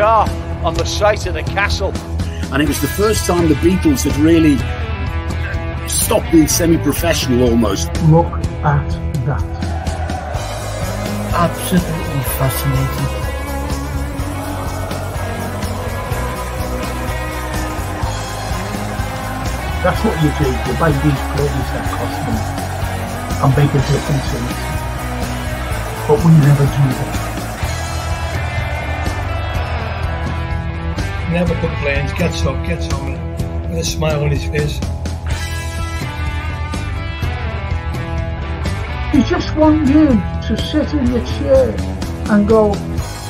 are on the site of the castle. And it was the first time the Beatles had really stopped being semi-professional almost. Look at that. Absolutely fascinating. That's what you do. You buy these players that cost money and make a difference in it. But we never do that. Never complains, gets up, gets on with a smile on his face. You just want you to sit in your chair and go,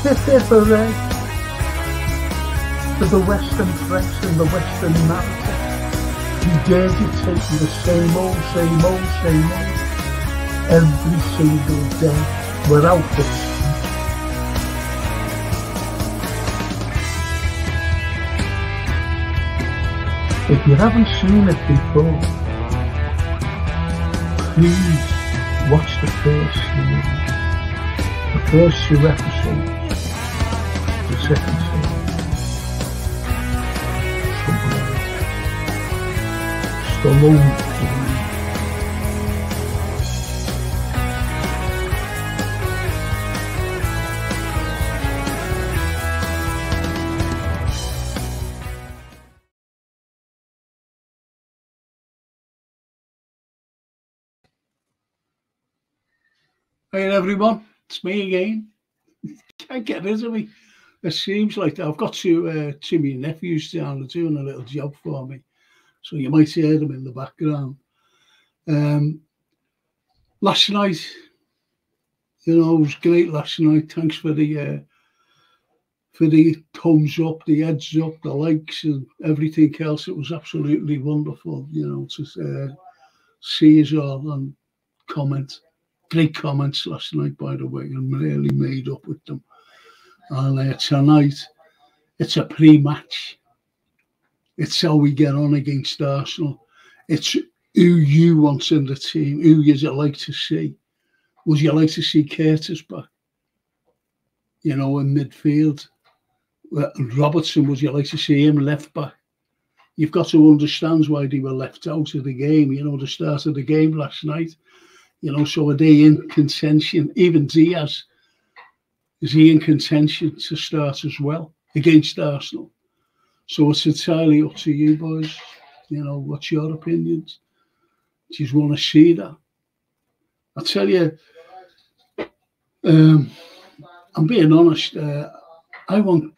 hip hip hooray, for the Western threats and the Western narrative. You dare dictate me the same old, same old, same old, every single day, without this. If you haven't seen it before, please watch the first series, the first 2 episodes, the second series. Stallone. Hey everyone, it's me again. Can't get rid of me. It seems like that. I've got two of my nephews down. They're doing a little job for me, so you might hear them in the background. Last night, it was great last night. Thanks for the thumbs up, the heads up, the likes, and everything else. It was absolutely wonderful, to see us all and comment. Great comments last night, by the way, and really made up with them. And tonight, it's a pre-match. It's how we get on against Arsenal. It's who you want in the team, who you'd like to see. Would you like to see Curtis back? In midfield. Robertson, would you like to see him left back? You've got to understand why they were left out of the game, the start of the game last night. So are they in contention? Even Diaz, is he in contention to start as well against Arsenal? So it's entirely up to you, boys. What's your opinions? Do you want to see that? I tell you, I'm being honest. I want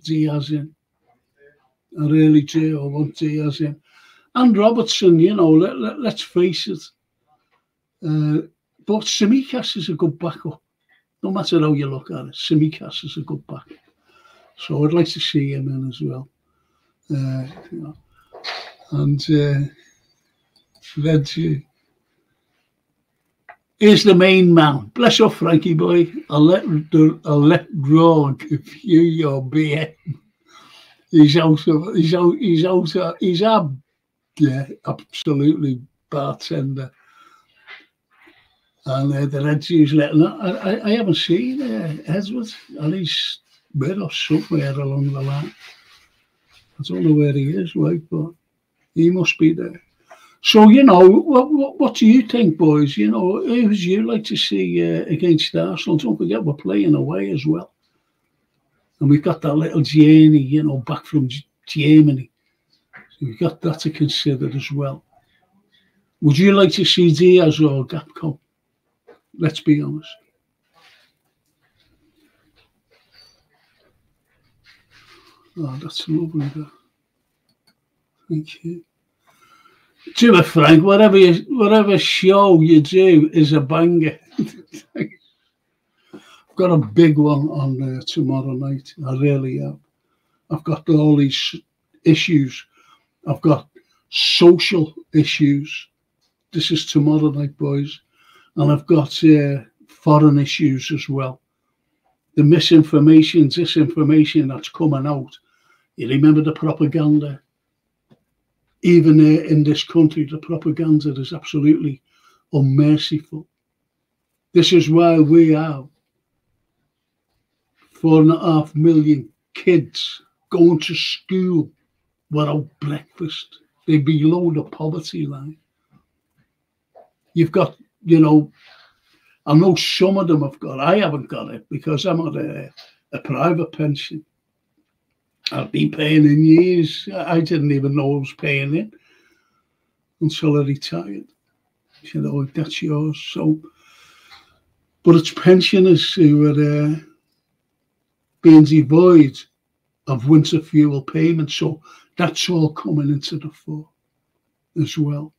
Diaz in. I really do. I want Diaz in, and Robertson. Let's face it. But Tsimikas is a good backup. No matter how you look at it, Tsimikas is a good backup. So I'd like to see him in as well. And Reggie is the main man. Bless up, Frankie boy. I'll let Rogue give you your beer. He's absolutely bartender. And the Reggie's letting I haven't seen Edward, and he's with us somewhere along the line. I don't know where he is, right, but he must be there. So, what do you think, boys? Who would you like to see against Arsenal? Don't forget, we're playing away as well. And we've got that little journey, back from Germany. So we've got that to consider as well. Would you like to see Diaz or Gakpo? Let's be honest. Oh, that's lovely. Thank you. Do it, Frank. Whatever show you do is a banger. I've got a big one on tomorrow night. I really have. I've got all these issues. I've got social issues. This is tomorrow night, boys. And I've got foreign issues as well. The misinformation, disinformation that's coming out. You remember the propaganda? Even in this country, the propaganda is absolutely unmerciful. This is why we have 4.5 million kids going to school without breakfast. They're below the poverty line. You've got, you know, I know some of them have got, I haven't got it because I'm on a private pension. I've been paying in years. I didn't even know I was paying in until I retired. You know, that's yours. So, but it's pensioners who are being devoid of winter fuel payments. So that's all coming into the fore as well.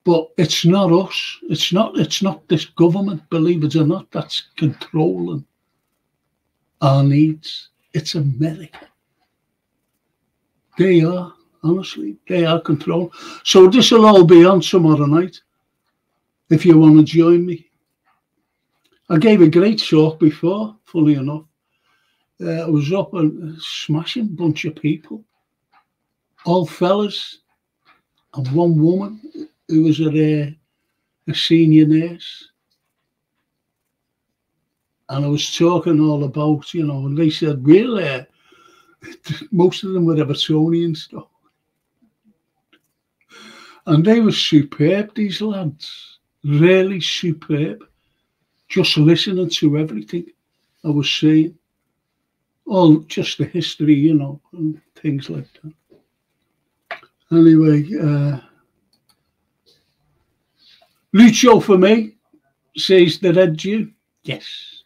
But it's not us. It's not this government, believe it or not, that's controlling our needs. It's America. They are, honestly, they are controlling. So this will all be on tomorrow night, if you want to join me. I gave a great talk before, funny enough. I was up a smashing bunch of people, all fellas, and one woman who was a senior nurse. And I was talking all about, you know, and they said, really, most of them were Evertonians, though. And they were superb, these lads, really superb. Just listening to everything I was saying. All just the history, you know, and things like that. Anyway, Lucio for me says the Red Jew. Yes.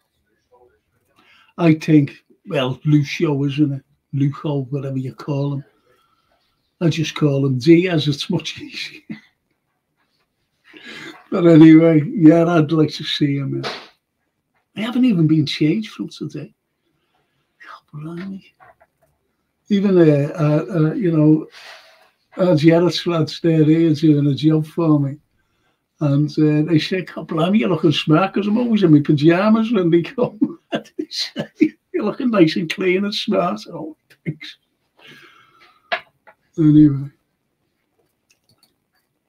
I think, well, Lucio, isn't it? Lucio, whatever you call him. I just call him Diaz, it's much easier. But anyway, yeah, I'd like to see him. I haven't even been changed from today. God, blimey. Even, you know, our Jarrett's lads there doing a job for me. And they say, God, blimey, you're looking smart, because I'm always in my pyjamas when they come. They say, you're looking nice and clean and smart. Oh, thanks. Anyway.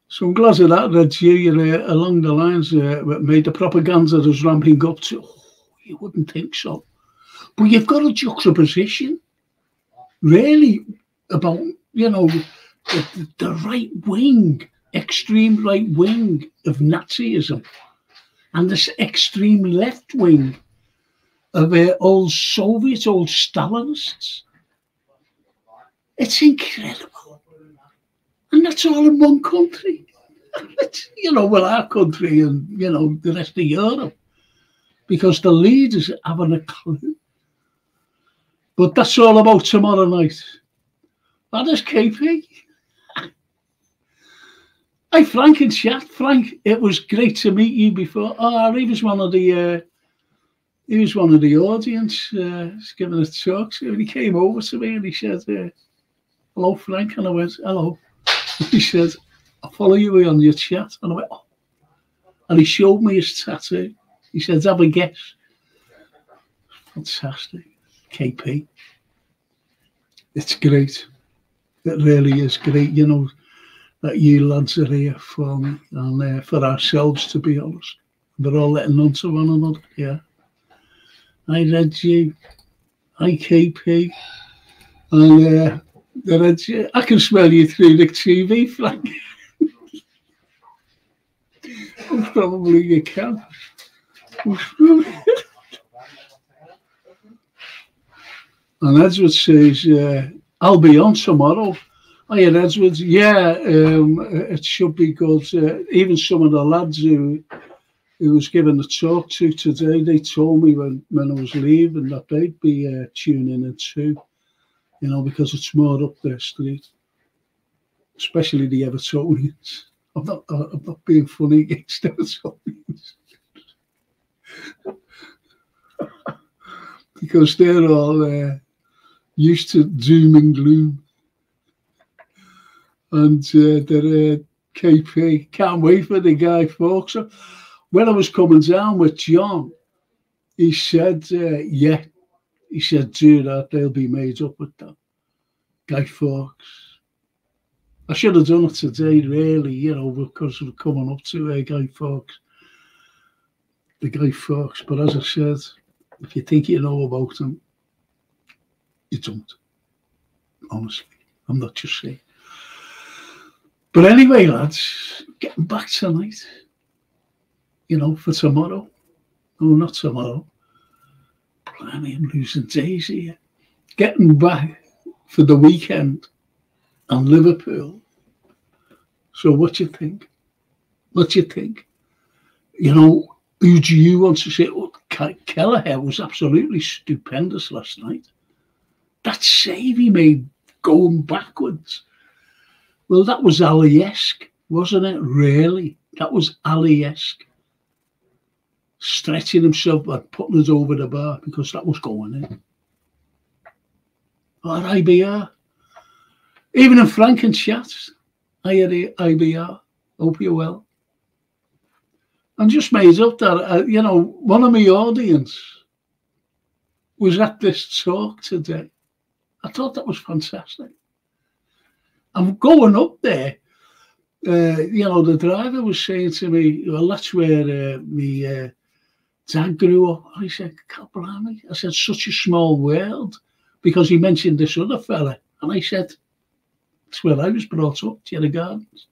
So I'm glad of that, Red Jew, you're along the lines made the propaganda is ramping up to, oh, you wouldn't think so. But you've got a juxtaposition, really, about, you know, the right wing, extreme right wing of Nazism and this extreme left wing of old Soviets, old Stalinists. It's incredible. And that's all in one country. You know, well, our country and, you know, the rest of Europe. Because the leaders haven't a clue. But that's all about tomorrow night. That is KP. Hi, Frank in chat. Frank, it was great to meet you before. Oh, he was one of the audience giving a talk. So he came over to me and he said, hello, Frank. And I went, hello. He said, I follow you on your chat. And I went, oh. And he showed me his tattoo. He said, have a guess. Fantastic. KP. It's great. It really is great, you know, that you lads are here for me and for ourselves, to be honest. We're all letting on to one another, yeah. I Red Jew. Hi, KP. And the Red Jew. I can smell you through the TV, Frank. Probably you can. And Edward says, I'll be on tomorrow. Hiya, Edward. Yeah, it should be good. Even some of the lads who was given the talk to today, they told me when I was leaving that they'd be tuning in too, you know, because it's more up their street, especially the Evertonians. I'm not being funny against Evertonians. Because they're all used to doom and gloom. And they're KP. Can't wait for the Guy Fawkes. So when I was coming down with John, he said, yeah. He said, do that, they'll be made up with that. Guy Fawkes. I should have done it today, really, you know, because we're coming up to Guy Fawkes. The Guy Fawkes. But as I said, if you think you know about him, You don't. Honestly, I'm not just saying. But anyway, lads, getting back tonight, you know, for tomorrow. No, not tomorrow. Blimey, I'm losing days here. Getting back for the weekend and Liverpool. So what do you think? What do you think? You know, who do you want to say? Oh, Kelleher was absolutely stupendous last night. That save he made going backwards. Well, that was Ali-esque, wasn't it? Really? That was Ali-esque. Stretching himself and putting it over the bar because that was going in. Or IBR. Even in Frank and chat, I had IBR. Hope you're well. I'm just made up that, you know, one of my audience was at this talk today. I thought that was fantastic. I'm going up there. You know, the driver was saying to me, well, that's where my dad grew up. I said, can't believe me. I said, such a small world, because he mentioned this other fella. And I said, that's where I was brought up, Jerry Gardens.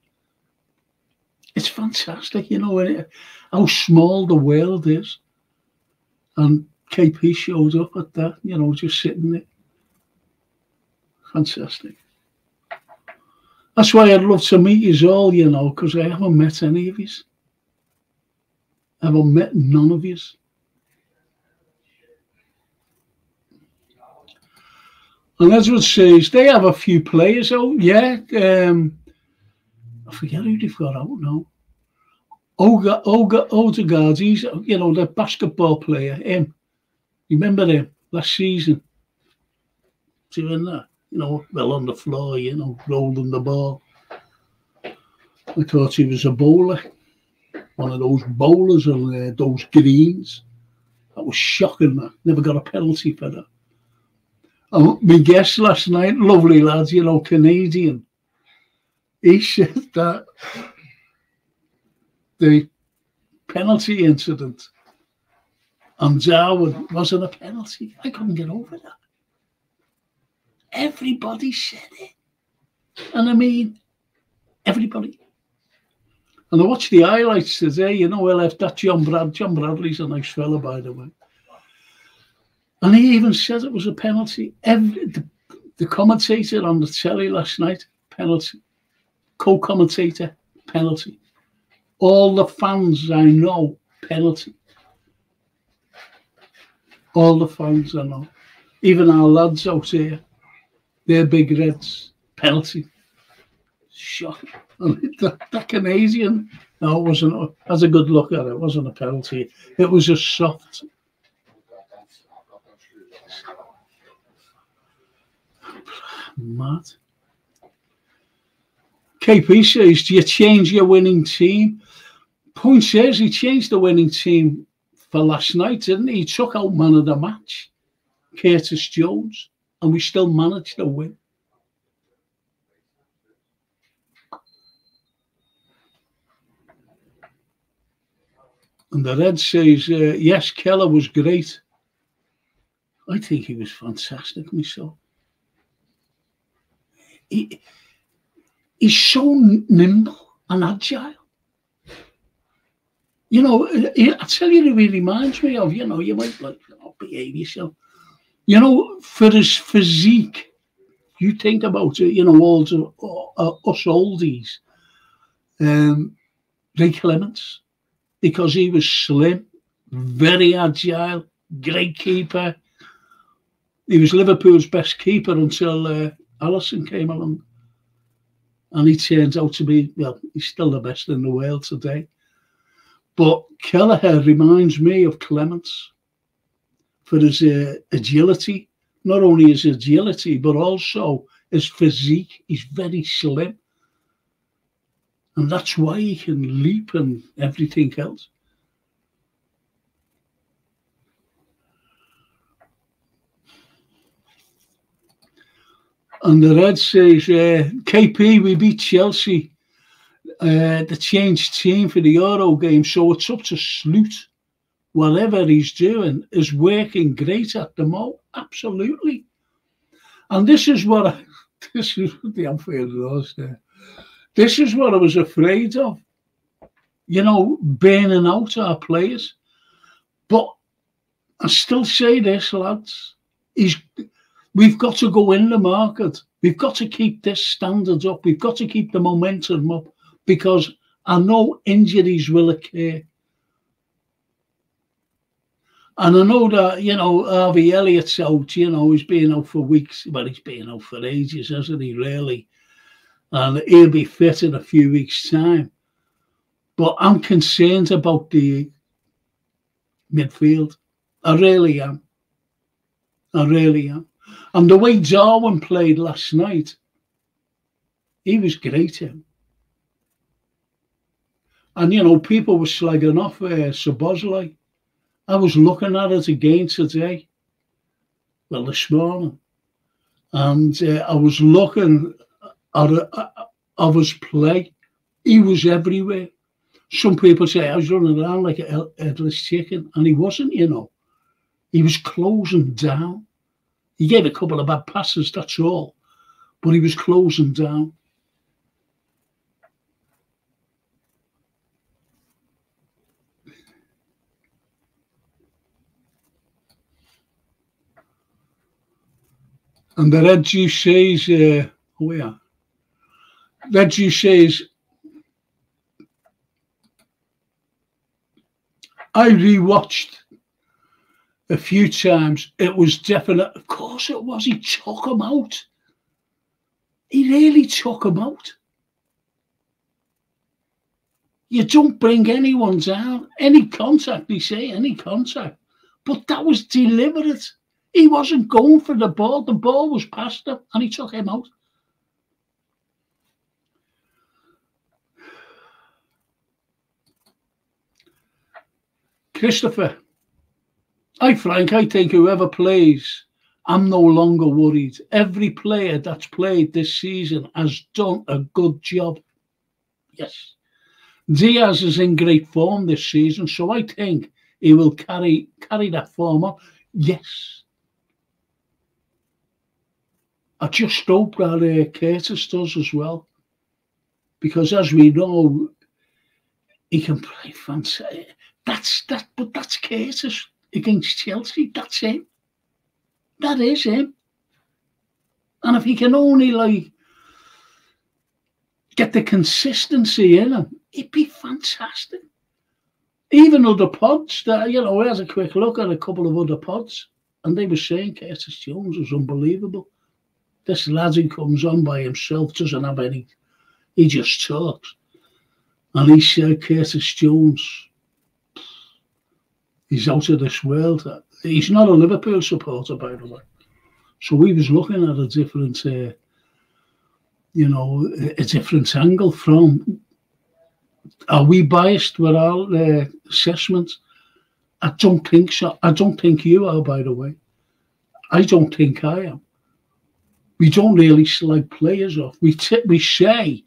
It's fantastic, you know, how small the world is. And KP showed up at that, you know, just sitting there. Fantastic. That's why I'd love to meet you all, you know, because I haven't met any of you. I haven't met none of you. And Edward says, they have a few players out, yeah. I forget who they've got out now. Odegaard, he's, you know, the basketball player, him. You remember him last season? Doing that, you know, well on the floor, you know, rolling the ball. I thought he was a bowler. One of those bowlers on those greens. That was shocking, that. Never got a penalty for that. And my guest last night, lovely lads, you know, Canadian. He said that the penalty incident on Darwin wasn't a penalty. I couldn't get over that. Everybody said it. And I mean, everybody. And I watched the highlights today, you know, I left that John Bradley's a nice fella, by the way. And he even said it was a penalty. The commentator on the telly last night, penalty. Co-commentator, penalty. All the fans I know, penalty. All the fans I know. Even our lads out here, they're big Reds, penalty. Shocking. That Canadian, no, it wasn't. Has a good look at it. It wasn't a penalty. It was a soft. Mad. KP says, do you change your winning team? Point says he changed the winning team for last night, didn't he? He took out man of the match, Curtis Jones, and we still managed to win. And the Red says, yes, Keller was great. I think he was fantastic myself. He's so nimble and agile. You know, I tell you who he reminds me of, you know, you might like, behave yourself. You know, for his physique, you think about it, you know, all us oldies, Ray Clements, because he was slim, very agile, great keeper. He was Liverpool's best keeper until Alisson came along. And he turns out to be, well, he's still the best in the world today. But Kelleher reminds me of Clements for his agility. Not only his agility, but also his physique. He's very slim. And that's why he can leap and everything else. And the Red says, KP, we beat Chelsea. The changed team for the Euro game, so it's up to Sloot. Whatever he's doing is working great at the moment. Absolutely. And this is what I, this is the Anfield Road there. This is what I was afraid of, you know, burning out our players. But I still say this, lads, we've got to go in the market. We've got to keep this standard up. We've got to keep the momentum up, because I know injuries will occur. And I know that, you know, Harvey Elliott's out, you know, he's been out for weeks. Well, he's been out for ages, hasn't he, really? And he'll be fit in a few weeks' time. But I'm concerned about the midfield. I really am. I really am. And the way Darwin played last night, he was great, him. And, you know, people were slagging off Szoboszlai. I was looking at it again today, well, this morning, and I was looking at his play. He was everywhere. Some people say I was running around like a headless chicken, and he wasn't, you know. He was closing down. He gave a couple of bad passes, that's all, but he was closing down. And the Red Juice says, Red Juice says, I rewatched a few times. It was definite. Of course it was. He took him out. He really took him out. You don't bring anyone down. Any contact, they say, any contact. But that was deliberate. He wasn't going for the ball. The ball was past him, and he took him out. Christopher, hi Frank, I think whoever plays, I'm no longer worried. Every player that's played this season has done a good job. Yes. Diaz is in great form this season, so I think he will carry that form on. Yes. I just hope that Curtis does as well, because as we know, he can play fantastic. But that's Curtis against Chelsea. That's him. That is him. And if he can only get the consistency in him, it'd be fantastic. Even other pods that, you know, I had a quick look at a couple of other pods, and they were saying Curtis Jones was unbelievable. This lad who comes on by himself doesn't have any, he just talks. And he said Curtis Jones, he's out of this world. He's not a Liverpool supporter, by the way. So he was looking at a different, you know, a different angle from, are we biased with our assessments? I don't think so. I don't think you are, by the way. I don't think I am. We don't really slag players off. We say,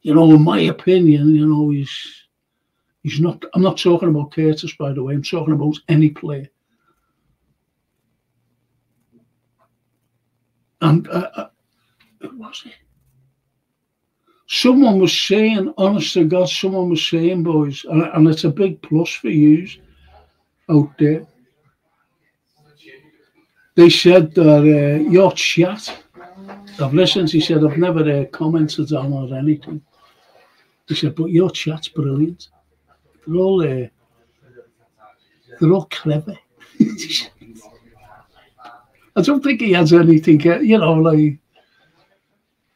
you know, in my opinion, you know, he's not. I'm not talking about Curtis, by the way. I'm talking about any player. And who was it? Someone was saying, honest to God, someone was saying, boys, and it's a big plus for you out there. They said that your chat, I've listened, he said, I've never commented on or anything. He said, but your chat's brilliant. They're all clever. I don't think he has anything, you know, like,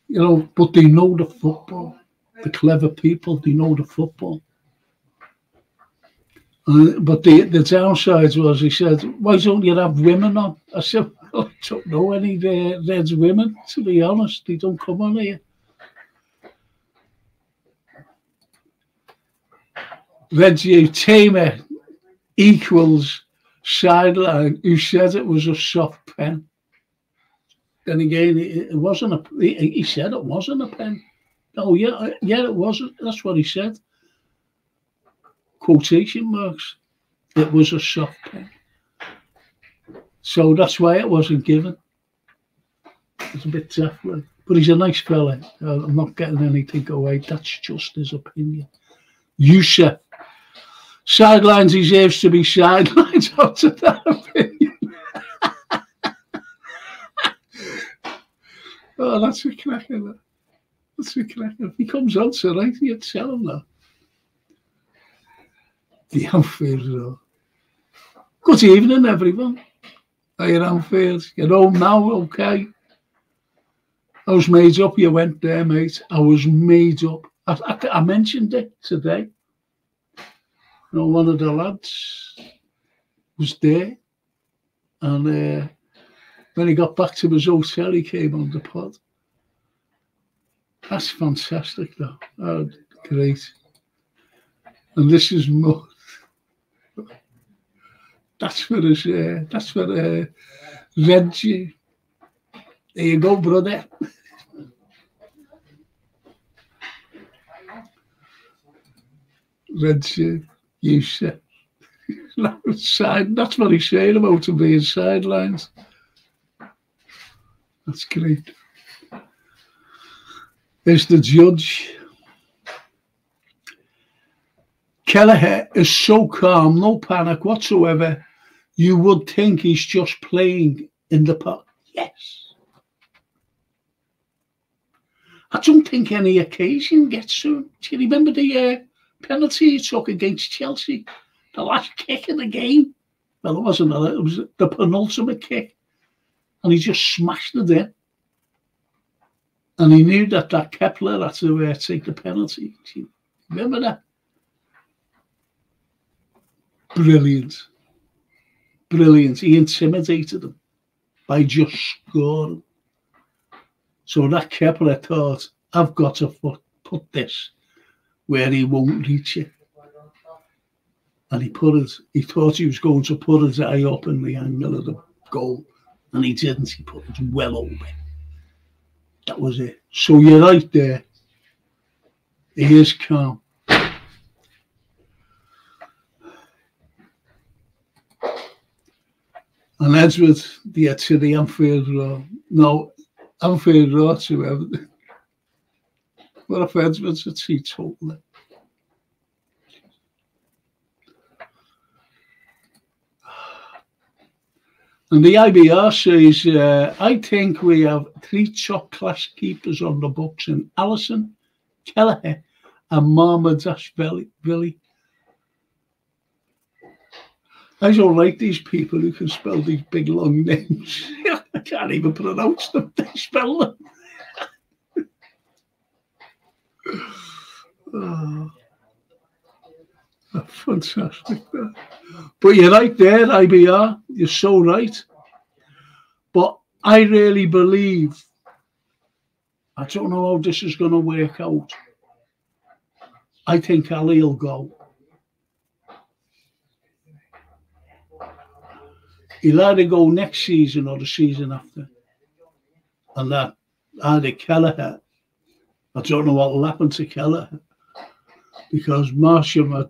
you know, but they know the football. The clever people, they know the football. But the downside was, he said, why don't you have women on? I said, I don't know any Reds women, to be honest. They don't come on here. Reggie Tamer equals sideline, who said it was a soft pen. Then again, it wasn't he said it wasn't a pen. Oh, yeah, it wasn't. That's what he said. Quotation marks. It was a soft pen. So that's why it wasn't given. He's a bit tough, like. But he's a nice fella. I'm not getting anything away. That's just his opinion. Yusuf. Sidelines deserves to be sidelines out of that opinion. Oh, that's a cracker. That's a cracker. If he comes on tonight, you'd tell him that. The Anfield Road. Good evening, everyone. Hey, Anfield. You're home now, okay? I was made up. You went there, mate. I was made up. I mentioned it today. You know, one of the lads was there, and when he got back to his hotel, he came on the pod. That's fantastic, though. Oh, great. And this is more. That's for us. That's for Reggie. There you go, brother. Reggie, you said. That's what he's saying about him being sidelines. That's great. There's the judge. Kelleher is so calm, no panic whatsoever. You would think he's just playing in the park. Yes. I don't think any occasion gets to him. Do you remember the penalty he took against Chelsea? The last kick of the game? Well, it wasn't. It was the penultimate kick. And he just smashed it in. And he knew that Kepler had to take the penalty. Remember that? Brilliant. Brilliant. He intimidated him by just scoring. So that Kepler thought, I've got to put this where he won't reach it. And he thought he was going to put his eye up in the angle of the goal. And he didn't. He put it well over. That was it. So you're right there. He is calm. And Edward, to the Anfield Road. No, Anfield Road to everything. What if Edward's a teetotaler? And the IBR says, I think we have 3 top-class keepers on the books in Alisson, Kelleher and Marmadashvili. I don't like these people who can spell these big, long names. I can't even pronounce them. They spell them. Oh, fantastic. But you're right there, IBR. You're so right. But I really believe, I don't know how this is going to work out. I think Ali will go. He'll either go next season or the season after. And that either Kelleher, I don't know what will happen to Kelleher. Because Marshall,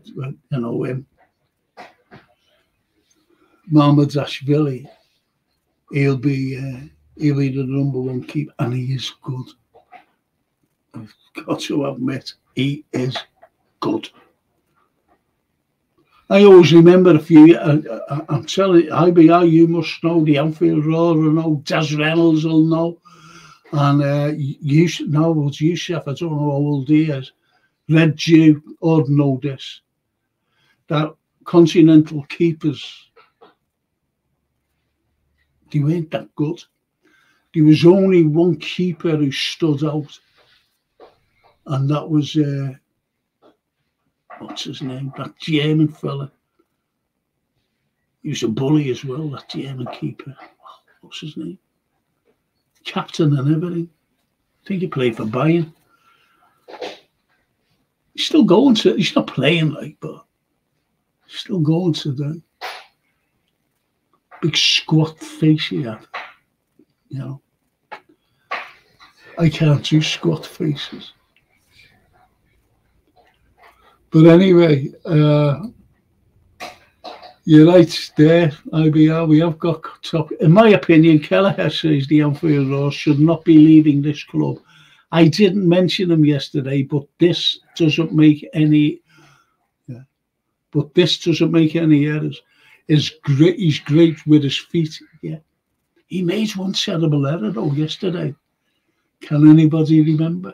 Marmadashvili, he'll be the number 1 keeper, and he is good. I've got to admit, he is good. I always remember a few. I'm telling you, IBR, you must know the Anfield Road, will know. Des Reynolds will know, and Yusuf. I don't know how old he is. Red Jew ought know this. That continental keepers, they weren't that good. There was only one keeper who stood out, and that was what's his name? That German fella. He was a bully as well, that German keeper. What's his name? Captain and everything. I think he played for Bayern. He's still going to, he's not playing like, but he's still going to the big squat face he had. You know. I can't do squat faces. But anyway, You're right there, IBR. We have got top. In my opinion, Kelleher says the Anfield Roar should not be leaving this club. I didn't mention him yesterday, but this doesn't make any. Yeah, but this doesn't make any errors. He's great with his feet. Yeah, he made one terrible error though yesterday. Can anybody remember?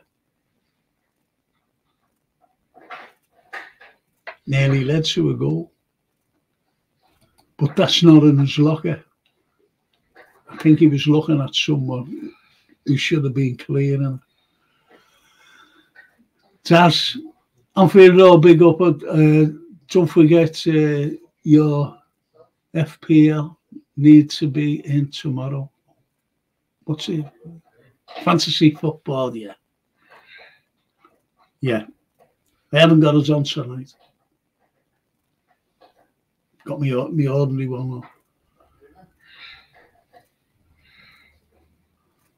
Nearly led to a goal. But that's not in his locker. I think he was looking at someone who should have been clearing. Taz, Anfield Roar, big up. Don't forget your FPL needs to be in tomorrow. What's it? Fantasy football, yeah. Yeah. I haven't got it on tonight. Got me ordinary one.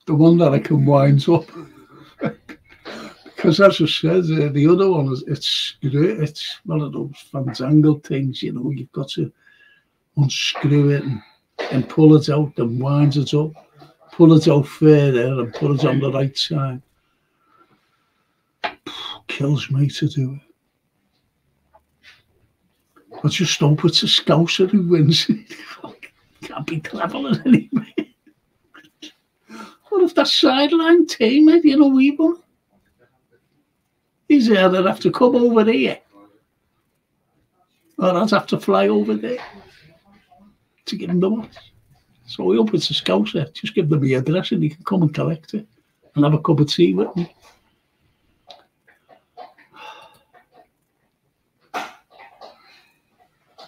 The one that I can wind up. Because as I said, the other one, it's great. It's one of those fandangled things, you know, you've got to unscrew it and pull it out and wind it up. Pull it out further and put it on the right side. Kills me to do it. I just hope it's a Scouser who wins it. Can't be clever anyway. What if that sideline team, you know, we won? He's either have to come over here or I'd have to fly over there to give him the watch. So I hope it's a Scouser. Just give them the address and he can come and collect it and have a cup of tea with me.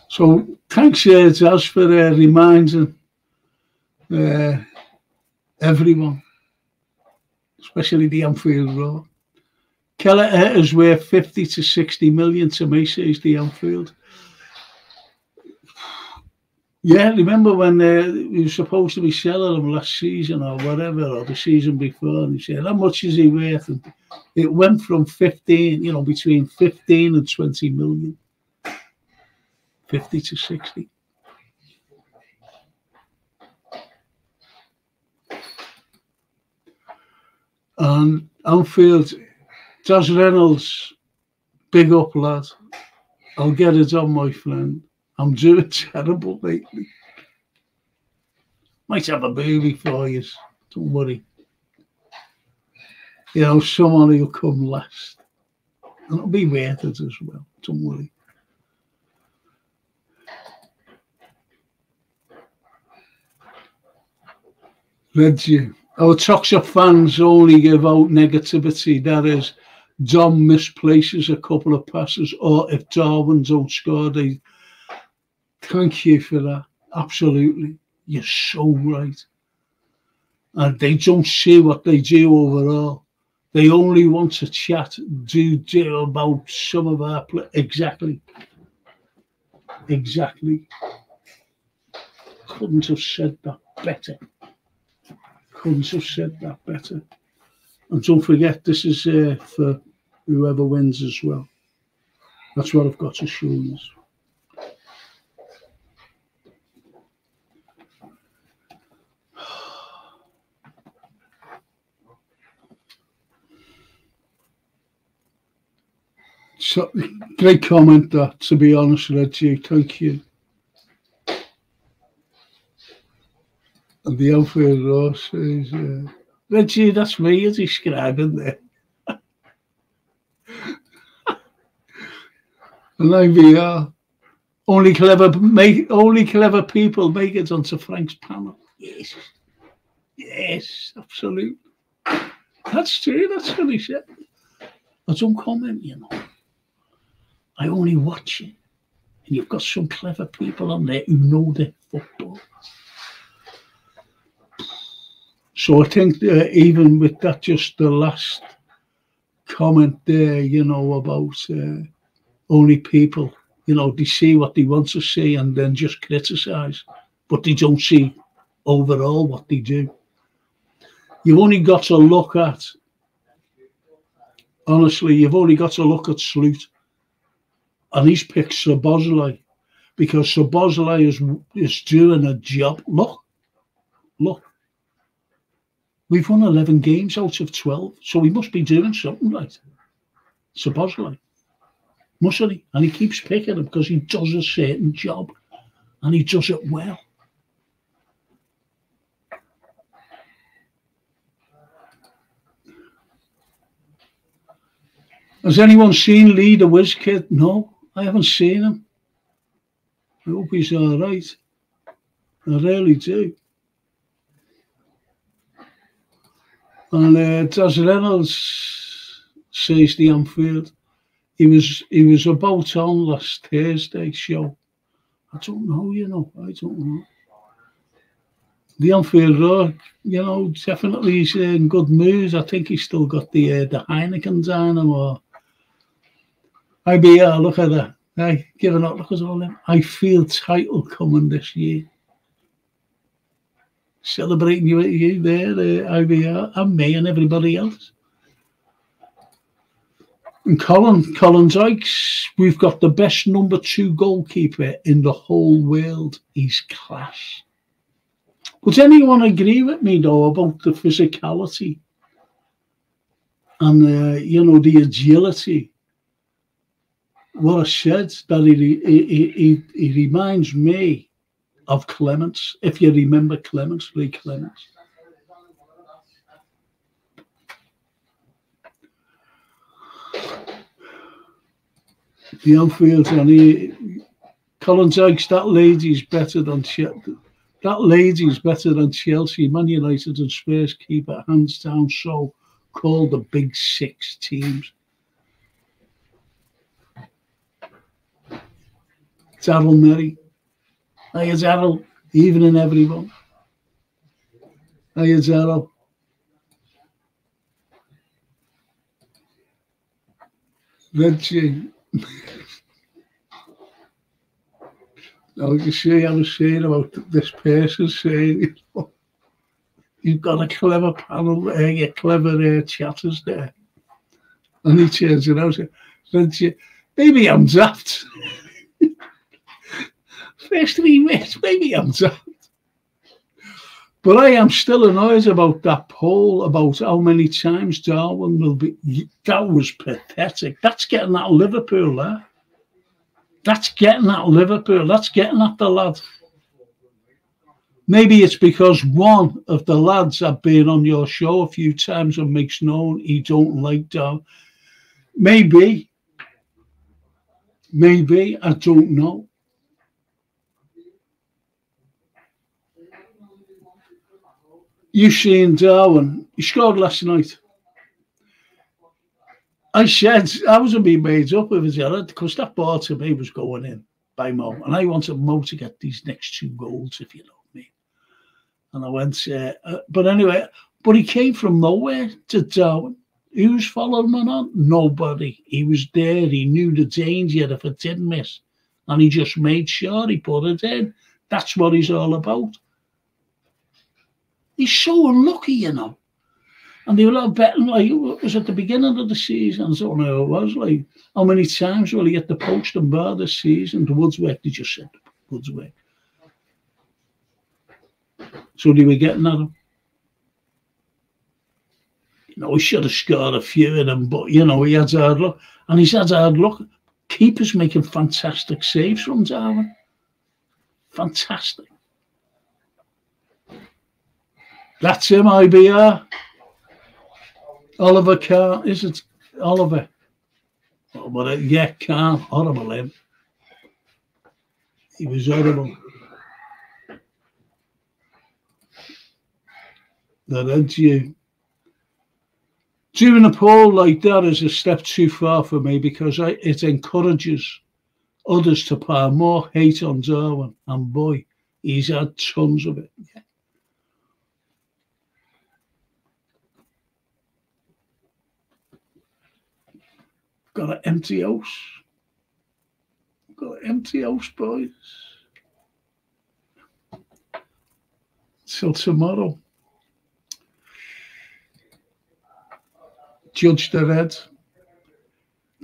So thanks, Jazz, for reminding everyone, especially the Anfield Roar. Kelleher is worth 50 to 60 million to me, says the Anfield. Yeah, remember when we were supposed to be selling him last season or whatever, or the season before, and he said, how much is he worth? And it went from 15, you know, between 15 and 20 million. 50 to 60. And Anfield, Jazz Reynolds, big up, lad. I'll get it on, my friend. I'm doing terrible lately. Might have a movie for you. Don't worry. You know, someone will come last. And it'll be worth it as well. Don't worry. Reggie, our toxic fans only give out negativity. That is, Dom misplaces a couple of passes, or if Darwin don't score, they... Thank you for that. Absolutely. You're so right. And they don't see what they do overall. They only want to chat, do about some of our play. Exactly. Exactly. Couldn't have said that better. Couldn't have said that better. And don't forget, this is for whoever wins as well. That's what I've got to show you. So, great comment, that, to be honest, Reggie. Thank you. And the Anfield Roar says, Reggie, that's me you're describing there. And IVR, only clever people make it onto Frank's panel. Yes. Yes, absolutely. That's true, that's what he said. I don't comment, you know. I only watch it. And you've got some clever people on there who know their football. So I think even with that, just the last comment there, you know, about only people, you know, they see what they want to see and then just criticise, but they don't see overall what they do. You've only got to look at, honestly, you've only got to look at Sloot, and he's picked Szoboszlai, because Szoboszlai is doing a job. Look. We've won 11 games out of 12, so he must be doing something right. Szoboszlai, mustn't he? And he keeps picking him because he does a certain job, and he does it well. Has anyone seen Lee the Whiz Kid? No, I haven't seen him. I hope he's all right. I really do. And Daz Reynolds says the Anfield. He was about on last Thursday show. I don't know, I don't know. The Anfield Road, definitely he's in good mood. I think he's still got the Heineken down him, or look at that. Hey, giving up, look at all them. I feel title coming this year. Celebrating you there, IBR, and me and everybody else. And Colin Dykes, we've got the best number 2 goalkeeper in the whole world. He's class. Would anyone agree with me, though, about the physicality and, the agility? What I said, that he reminds me of Clements, if you remember Clements, Lee Clements. The Anfield, and Colin Dykes, that lady's better than Chelsea. That lady's better than Chelsea, Man United and Spurs keeper, hands down, so called the Big Six teams. Daryl Merry. Hiya, Daryl. Evening, everyone. Hiya, Daryl. Reggie. Now, you see, I was saying about this person saying, you've got a clever panel, your clever chatters there. And he turns around and says, maybe I'm daft. First 3 minutes, maybe I'm daft. But I am still annoyed about that poll, about how many times Darwin will be. That was pathetic. That's getting at Liverpool, eh? That's getting at Liverpool. That's getting at the lad. Maybe it's because one of the lads have been on your show a few times and makes known he don't like Darwin. Maybe, I don't know. You seen Darwin? He scored last night. I said I wasn't being made up with it because that ball to me was going in by Mo, and I wanted Mo to get these next 2 goals, if you know what I mean. And I went, but anyway, he came from nowhere to Darwin. Who's following him on? Nobody. He was there. He knew the danger if it didn't miss, and he just made sure he put it in. That's what he's all about. He's so unlucky, And they were all betting, like, it was at the beginning of the season, I don't know how it was, like, how many times will he get the post and bar this season? The Woodswick, they just said Woodswick. So they were getting at him. He should have scored a few of them, but, he had hard luck. And he's had hard luck. Keepers making fantastic saves from Darwin. Fantastic. That's him, IBR. Oliver Kahn, is it Oliver? Oh, but yeah, Kahn, horrible him. He was horrible. That edge you. Doing a poll like that is a step too far for me because it encourages others to pile more hate on Darwin. And boy, he's had tons of it. Yeah. Got an empty house. Got an empty house, boys. Till tomorrow. Judge the red.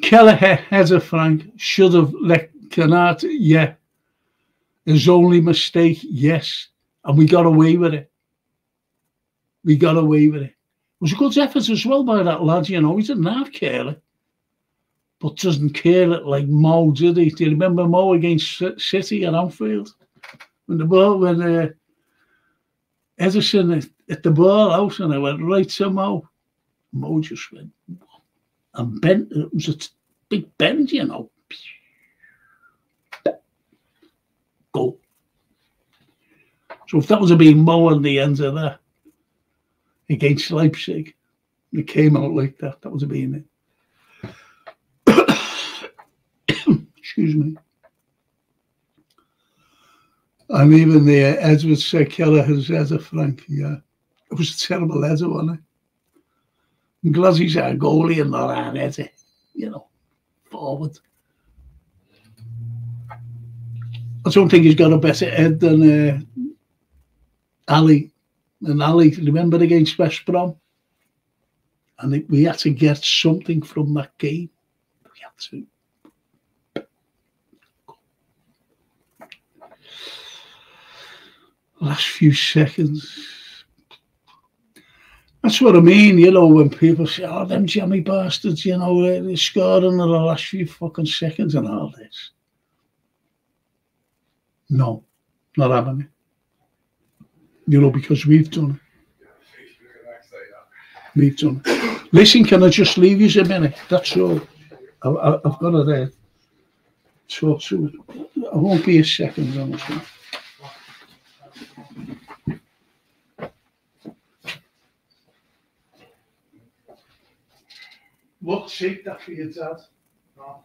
Kelleher header, Frank. Should have let Canate. Yeah. His only mistake, yes. And we got away with it. We got away with it. It was a good effort as well by that lad, you know. He didn't have Carlyle, but doesn't care it like Mo, did he? Do you remember Mo against City at Anfield? When Ederson hit the ball out and it went right to Mo. Mo just went and bent. It was a big bend, you know. Goal. So if that was been Mo on the end of that against Leipzig, and it came out like that, that would have been it. Excuse me. And even the Edward said Kelleher's header, Frank, yeah. It was a terrible header, wasn't it? I'm glad he's our goalie and not our header, you know, forward. I don't think he's got a better head than Ali. And Ali, remember against West Brom? And we had to get something from that game. We had to. Last few seconds. That's what I mean, you know, when people say, oh, them jammy bastards, you know, they scored in the last few fucking seconds and all this. No, not having it. You know, because we've done it. We've done it. Listen, can I just leave you a minute? That's all. I've got it there. Talk to it. I won't be a second on this one. What, take that for your dad? No.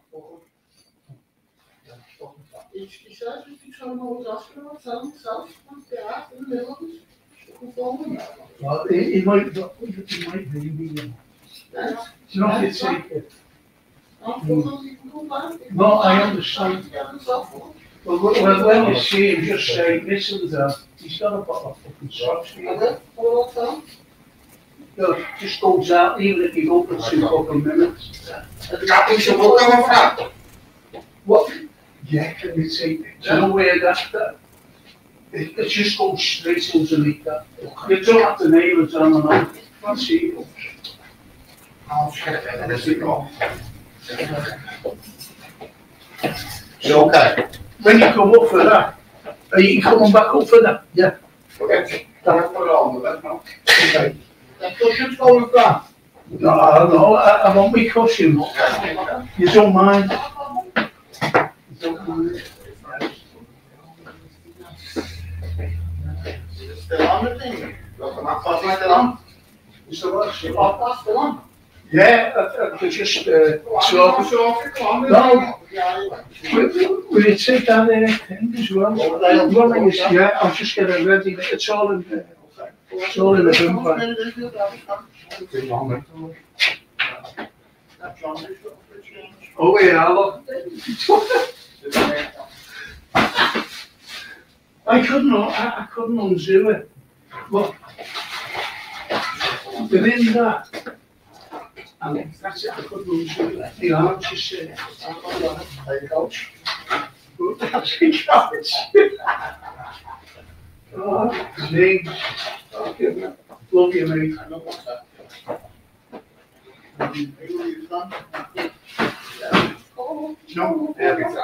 He says if you try and hold Oscar, I'll tell himself. In the middle of it. Well, he might be. It's not your take it. No, I understand. Well, when you see him, just say, listen, Dad, he's got a bottle of fucking socks for you. Just goes out, even if you go for 2 fucking minutes. What? Yeah, can you see? Do you know where that? It just goes straight underneath that. You don't have to nail it down and on. Let's see. I'll check it. Let's go. It's okay. When you come up for that, are you coming back up for that? Yeah. Okay. Okay. The cushion's going flat? No, I want my cushion. You don't mind? Still on the thing? Still on? Still on? Yeah, I just talking. No, will you take that thing as well? Yeah, I'll just get it ready. It's all in there. It's all in the bin bag. Oh yeah, look. I couldn't undo it. Look, within that, and that's it. I couldn't undo it. The arm just there you go. That's the couch. Oh, James. Love you, mate. No, every time.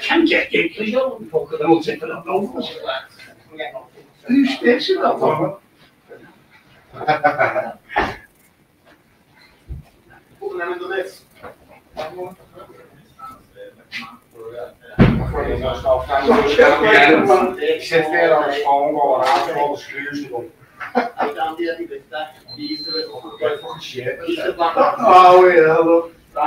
Can get you, because you're not talking about it, but I'm not. Who's this in that one? Put them into this. He sits there on his phone going out all the screws to go. Oh yeah, look. No,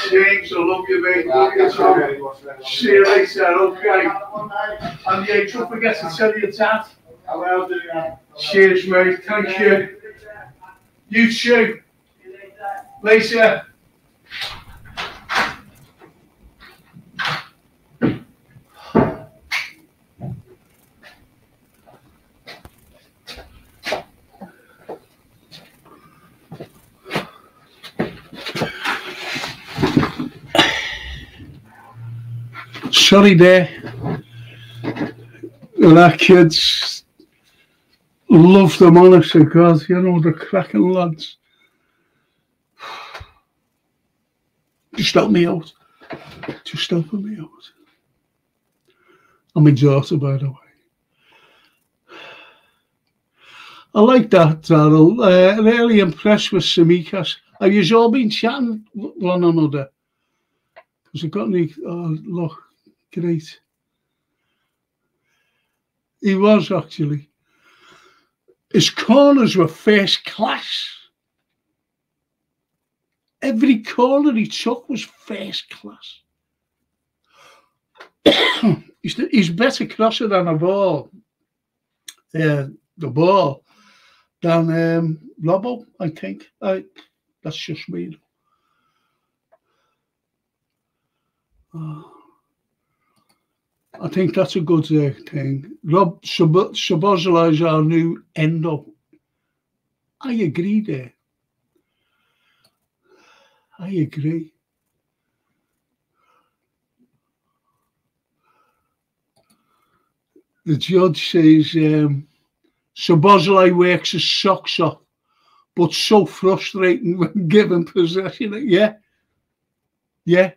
James, I love you, mate. Love you too. See you later, okay. And yeah, don't forget to tell your dad. I will do that. Cheers, mate. Thank you. You too. Later. Sorry there. Our kids love them, honest to God. You know, the cracking lads. Just help me out. Just helping me out. And my daughter, by the way. I like that, Darryl. Really impressed with Samikas. Have you all been chatting one another? Because I've got any... Oh, look, great. He was, actually. His corners were first class. Every corner he took was first class. He's better crosser than a ball. The ball. Than Robbo, I think. That's just me. I think that's a good thing. Rob Szoboszlai is our new Endo. I agree there. I agree. The judge says Szoboszlai works his socks off, but so frustrating when given possession. Yeah.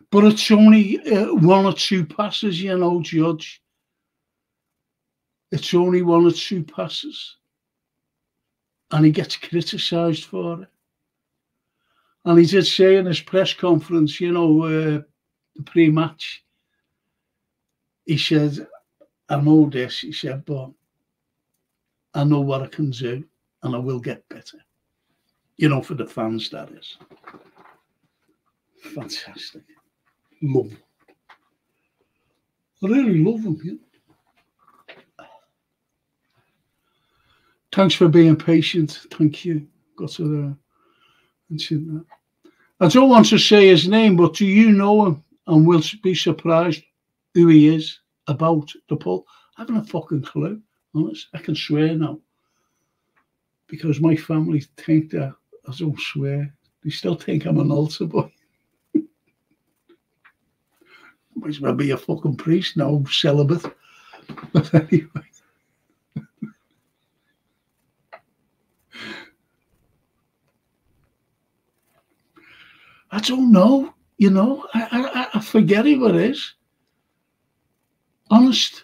But it's only one or two passes, you know, Judge. It's only one or two passes. And he gets criticised for it. And he did say in his press conference, you know, the pre-match, he said, I know this, he said, but I know what I can do and I will get better. You know, for the fans, that is. Fantastic. Love him. I really love him. Yeah. Thanks for being patient. Thank you. Got to mention that. I don't want to say his name, but do you know him and will be surprised who he is about the poll? I haven't a fucking clue. Honest. I can swear now. Because my family think that I don't swear. They still think I'm an altar boy. Might as well be a fucking priest now, celibate. But anyway. I don't know, you know. I forget who it is. Honest,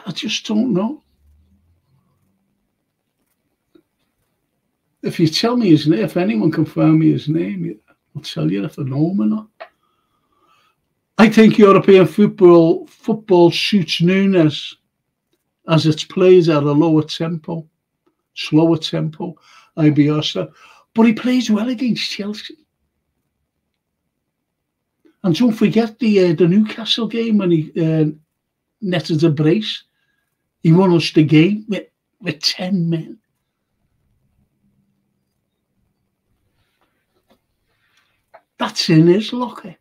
I just don't know. If you tell me his name, if anyone can find me his name, I'll tell you if I know him or not. I think European football suits Nunes as it's played at a lower tempo, slower tempo, IBR stuff. But he plays well against Chelsea. And don't forget the Newcastle game when he netted a brace. He won us the game with 10 men. That's in his locker.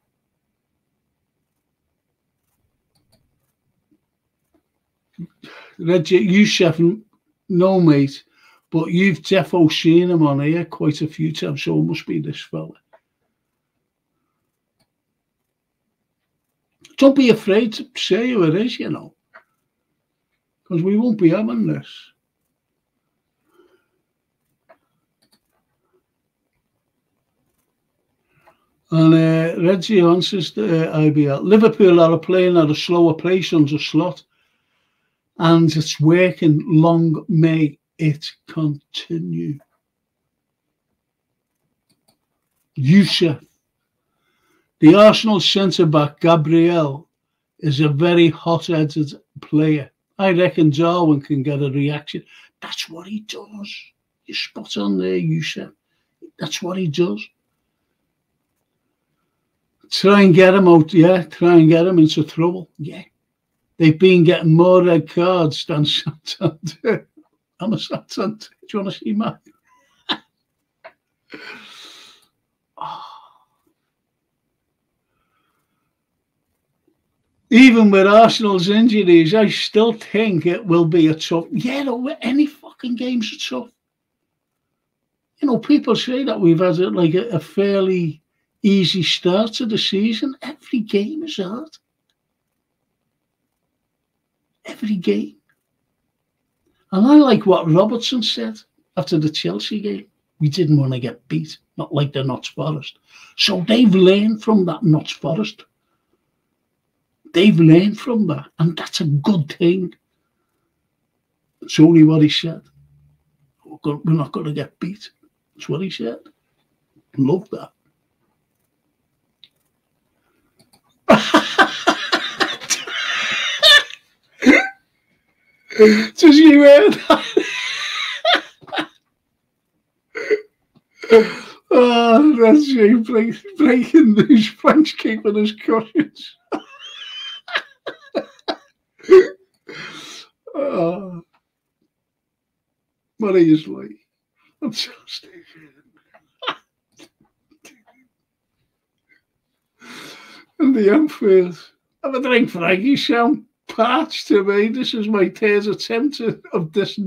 Reggie, Youssef, no mate, but you've defo seen him on here quite a few times, so it must be this fella. Don't be afraid to say who it is, you know, because we won't be having this. And Reggie answers the IBL. Liverpool are playing at a slower pace under Slot, and it's working. Long may it continue. Youssef. The Arsenal centre-back, Gabriel, is a very hot-headed player. I reckon Darwin can get a reaction. That's what he does. You're spot on there, Youssef. That's what he does. Try and get him out, yeah. Try and get him into trouble, yeah. They've been getting more red cards than Santander. I'm a Santander. Do you want to see mine? Oh. Even with Arsenal's injuries, I still think it will be a tough... Yeah, any fucking game's are tough. You know, people say that we've had like a fairly easy start to the season. Every game is hard. Every game. And I like what Robertson said after the Chelsea game. We didn't want to get beat, not like the Notts Forest. So they've learned from that Notts Forest. They've learned from that, and that's a good thing. It's only what he said. We're not going to get beat. That's what he said. Love that. Did you hear that? Oh, that's you breaking news. Frank's keeping his cushions. Oh, what he is like. Fantastic. And the Anfield. Have a drink, Frank. You sound parched to me. This is my third attempt of this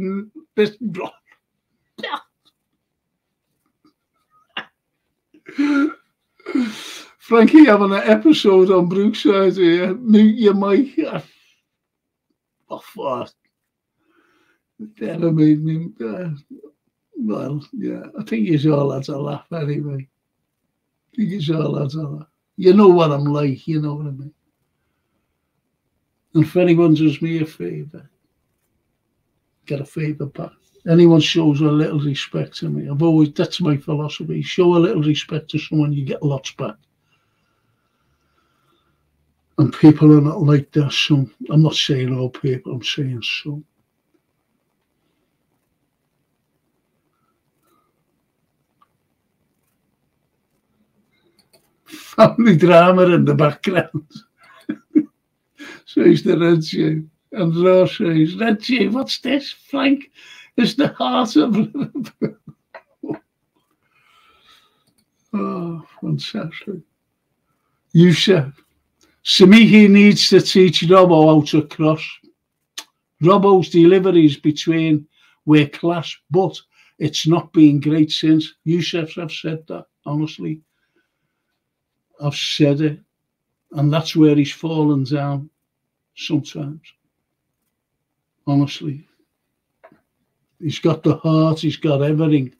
block. Frankie having an episode on Brookside here. Mute your mic. Oh, fuck. Never made me. Well, yeah, I think you all had a laugh anyway. I think you all had a laugh. You know what I'm like, you know what I mean. And if anyone does me a favour, get a favour back. Anyone shows a little respect to me, that's my philosophy. Show a little respect to someone, you get lots back. And people are not like that. Some, I'm not saying all people, I'm saying some. Family drama in the background. Says the Red Jew. And Ross says, Red Jew, what's this? Frank is the heart of Liverpool. Oh, fantastic. Yusuf. Samiki needs to teach Robbo how to cross. Robbo's deliveries between were class, but it's not been great since. Yusuf, I've said that, honestly. I've said it. And that's where he's fallen down sometimes. Honestly. He's got the heart, he's got everything.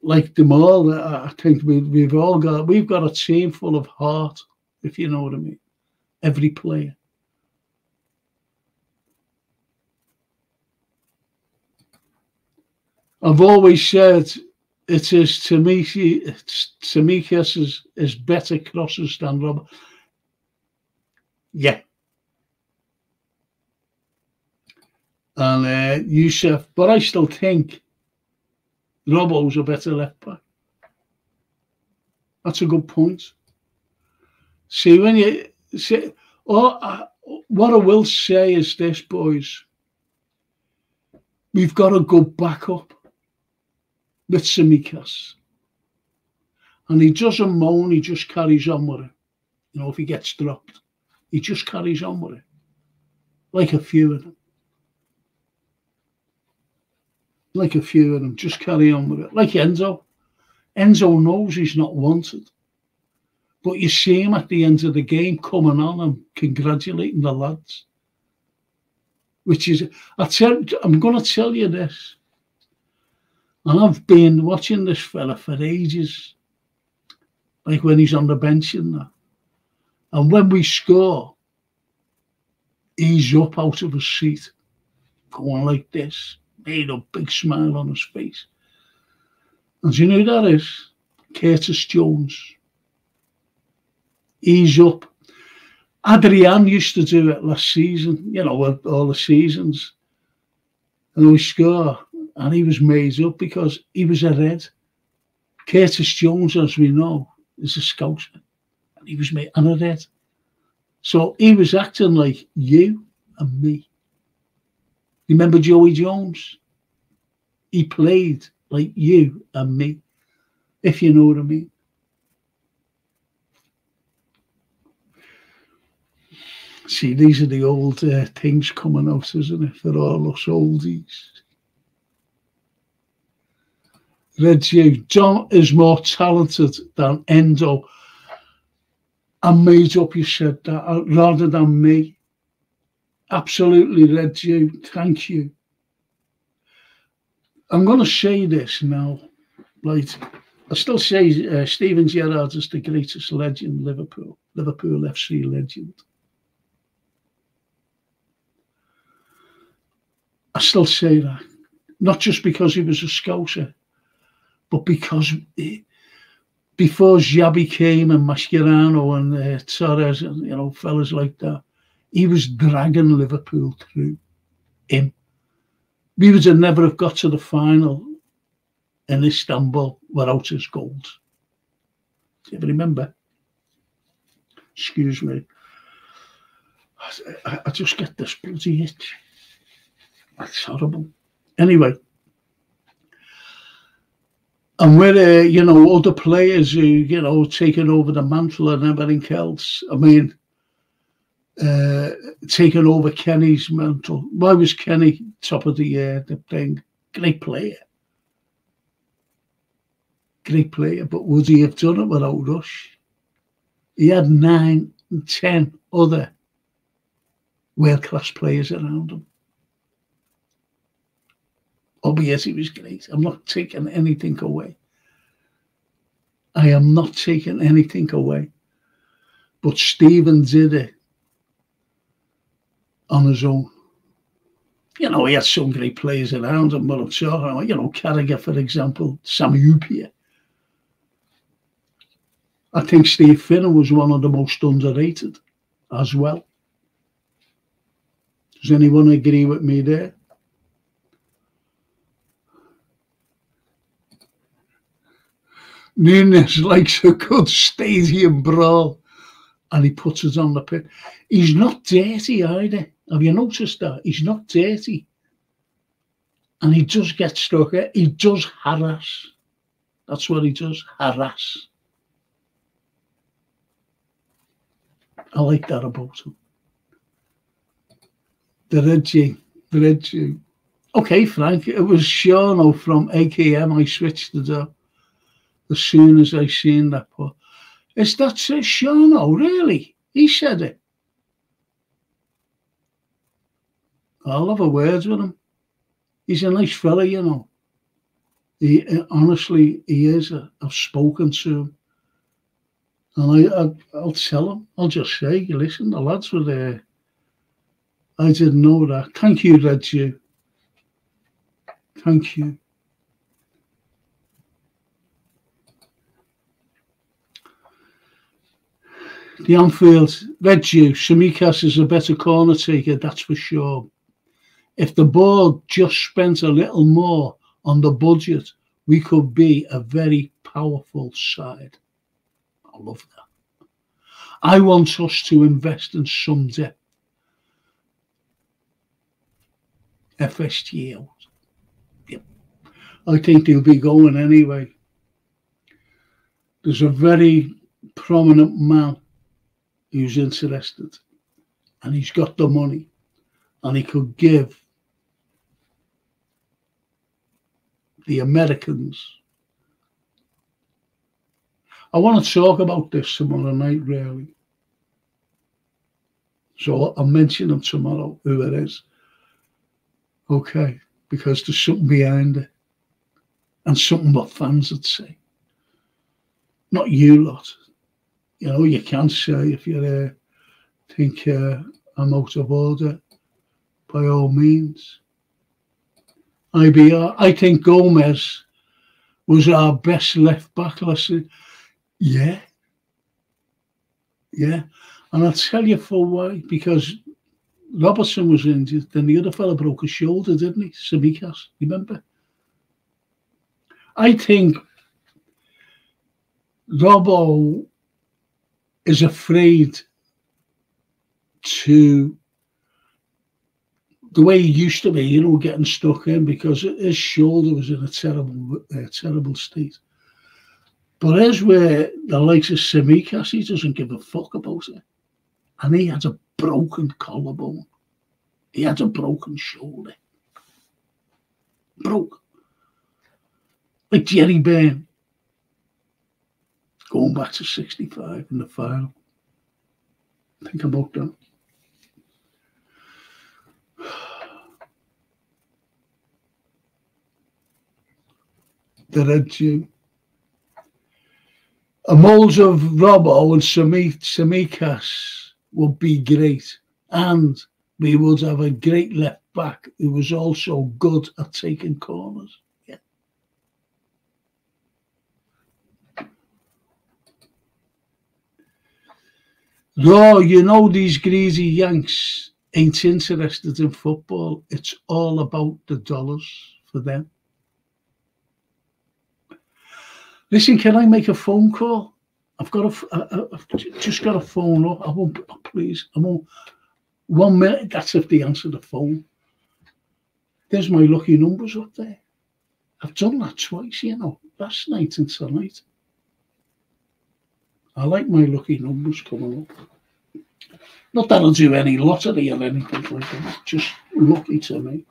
Like them all, I think we've got a team full of heart, if you know what I mean. Every player. I've always said it is Tsimikas is better crosses than Robert. Yeah. And Yusuf, but I still think Robbo's a better left back. That's a good point. See, when you say, what I will say is this, boys. We've got a good backup with Tsimikas. And he doesn't moan, he just carries on with it. You know, if he gets dropped, he just carries on with it. Like a few of them. Like a few of them, just carry on with it. Like Enzo. Enzo knows he's not wanted. But you see him at the end of the game coming on and congratulating the lads. Which is, I'm going to tell you this. And I've been watching this fella for ages. Like when he's on the bench and that. And when we score, he's up out of his seat, going like this. Made a big smile on his face. And do you know who that is? Curtis Jones. He's up. Adrian used to do it last season, you know, all the seasons. And we score. And he was made up because he was a red. Curtis Jones, as we know, is a scouser. And he was made a red. So he was acting like you and me. Remember Joey Jones? He played like you and me, if you know what I mean. See, these are the old things coming out, isn't it, for all us oldies? Reggie, John is more talented than Endo. I made up you said that rather than me. Absolutely, Reggie. Thank you. I'm going to say this now. Right. I still say Steven Gerrard is the greatest legend in Liverpool FC legend. I still say that. Not just because he was a Scouser, but because before Xabi came and Mascherano and Torres, and, fellas like that, he was dragging Liverpool through him. We would have never have got to the final in Istanbul without his goals. Do you ever remember? Excuse me. I just get this bloody itch. That's horrible. Anyway. And with, other players who, taking over the mantle and everything else. I mean, taking over Kenny's mantle. Why was Kenny top of the thing? Great player. Great player, but would he have done it without Rush? He had 9, 10 other world-class players around him. Obviously, he was great. I'm not taking anything away. I am not taking anything away. But Stephen did it on his own. He had some great players around him, but I'm talking about, Carragher, for example, Sammy Upia. I think Steve Finnan was one of the most underrated as well. Does anyone agree with me there? Nunes likes a good stadium brawl and he puts it on the pitch. He's not dirty either. Have you noticed that? He's not dirty. And he does get stuck. He does harass. That's what he does, harass. I like that about him. The Red Jew. Okay, Frank, it was Shano from AKM. I switched it up as soon as I seen that. But is that Shano, really? He said it. I'll have a word with him. He's a nice fella, He honestly, he is. I've spoken to him. And I'll tell him. I'll just say, listen, the lads were there. I didn't know that. Thank you, Red Jew. Thank you. The Anfield, Red Jew, Tsimikas is a better corner taker, that's for sure. If the board just spent a little more on the budget, we could be a very powerful side. I love that. I want us to invest in some depth. FSG out. Yep. I think they'll be going anyway. There's a very prominent man who's interested and he's got the money and he could give the Americans. I want to talk about this tomorrow night, really. So I'll mention them tomorrow, who it is. Okay, because there's something behind it. And something what fans would say. Not you lot. You can say if you think I'm out of order, by all means. I think Gomez was our best left back last year. Yeah. And I'll tell you for why. Because Robertson was injured, then the other fella broke his shoulder, didn't he? Tsimikas, remember? I think Robbo is afraid to the way he used to be, getting stuck in because his shoulder was in a terrible state. But as where the likes of Tsimikas, he doesn't give a fuck about it. And he has a broken collarbone. He has a broken shoulder. Broke. like Jerry Byrne, going back to 65 in the final. Think about that. The Red Jew. A molds of Robbo and Samikas would be great, and we would have a great left back who was also good at taking corners. Yeah. No, you know these greasy Yanks ain't interested in football. It's all about the dollars for them. Listen, can I make a phone call? I've just got a phone up. I won't, please. I won't. 1 minute. That's if they answer the phone. There's my lucky numbers up there. I've done that twice, you know, last night and tonight. I like my lucky numbers coming up. Not that I'll do any lottery or anything like that. Just lucky to me.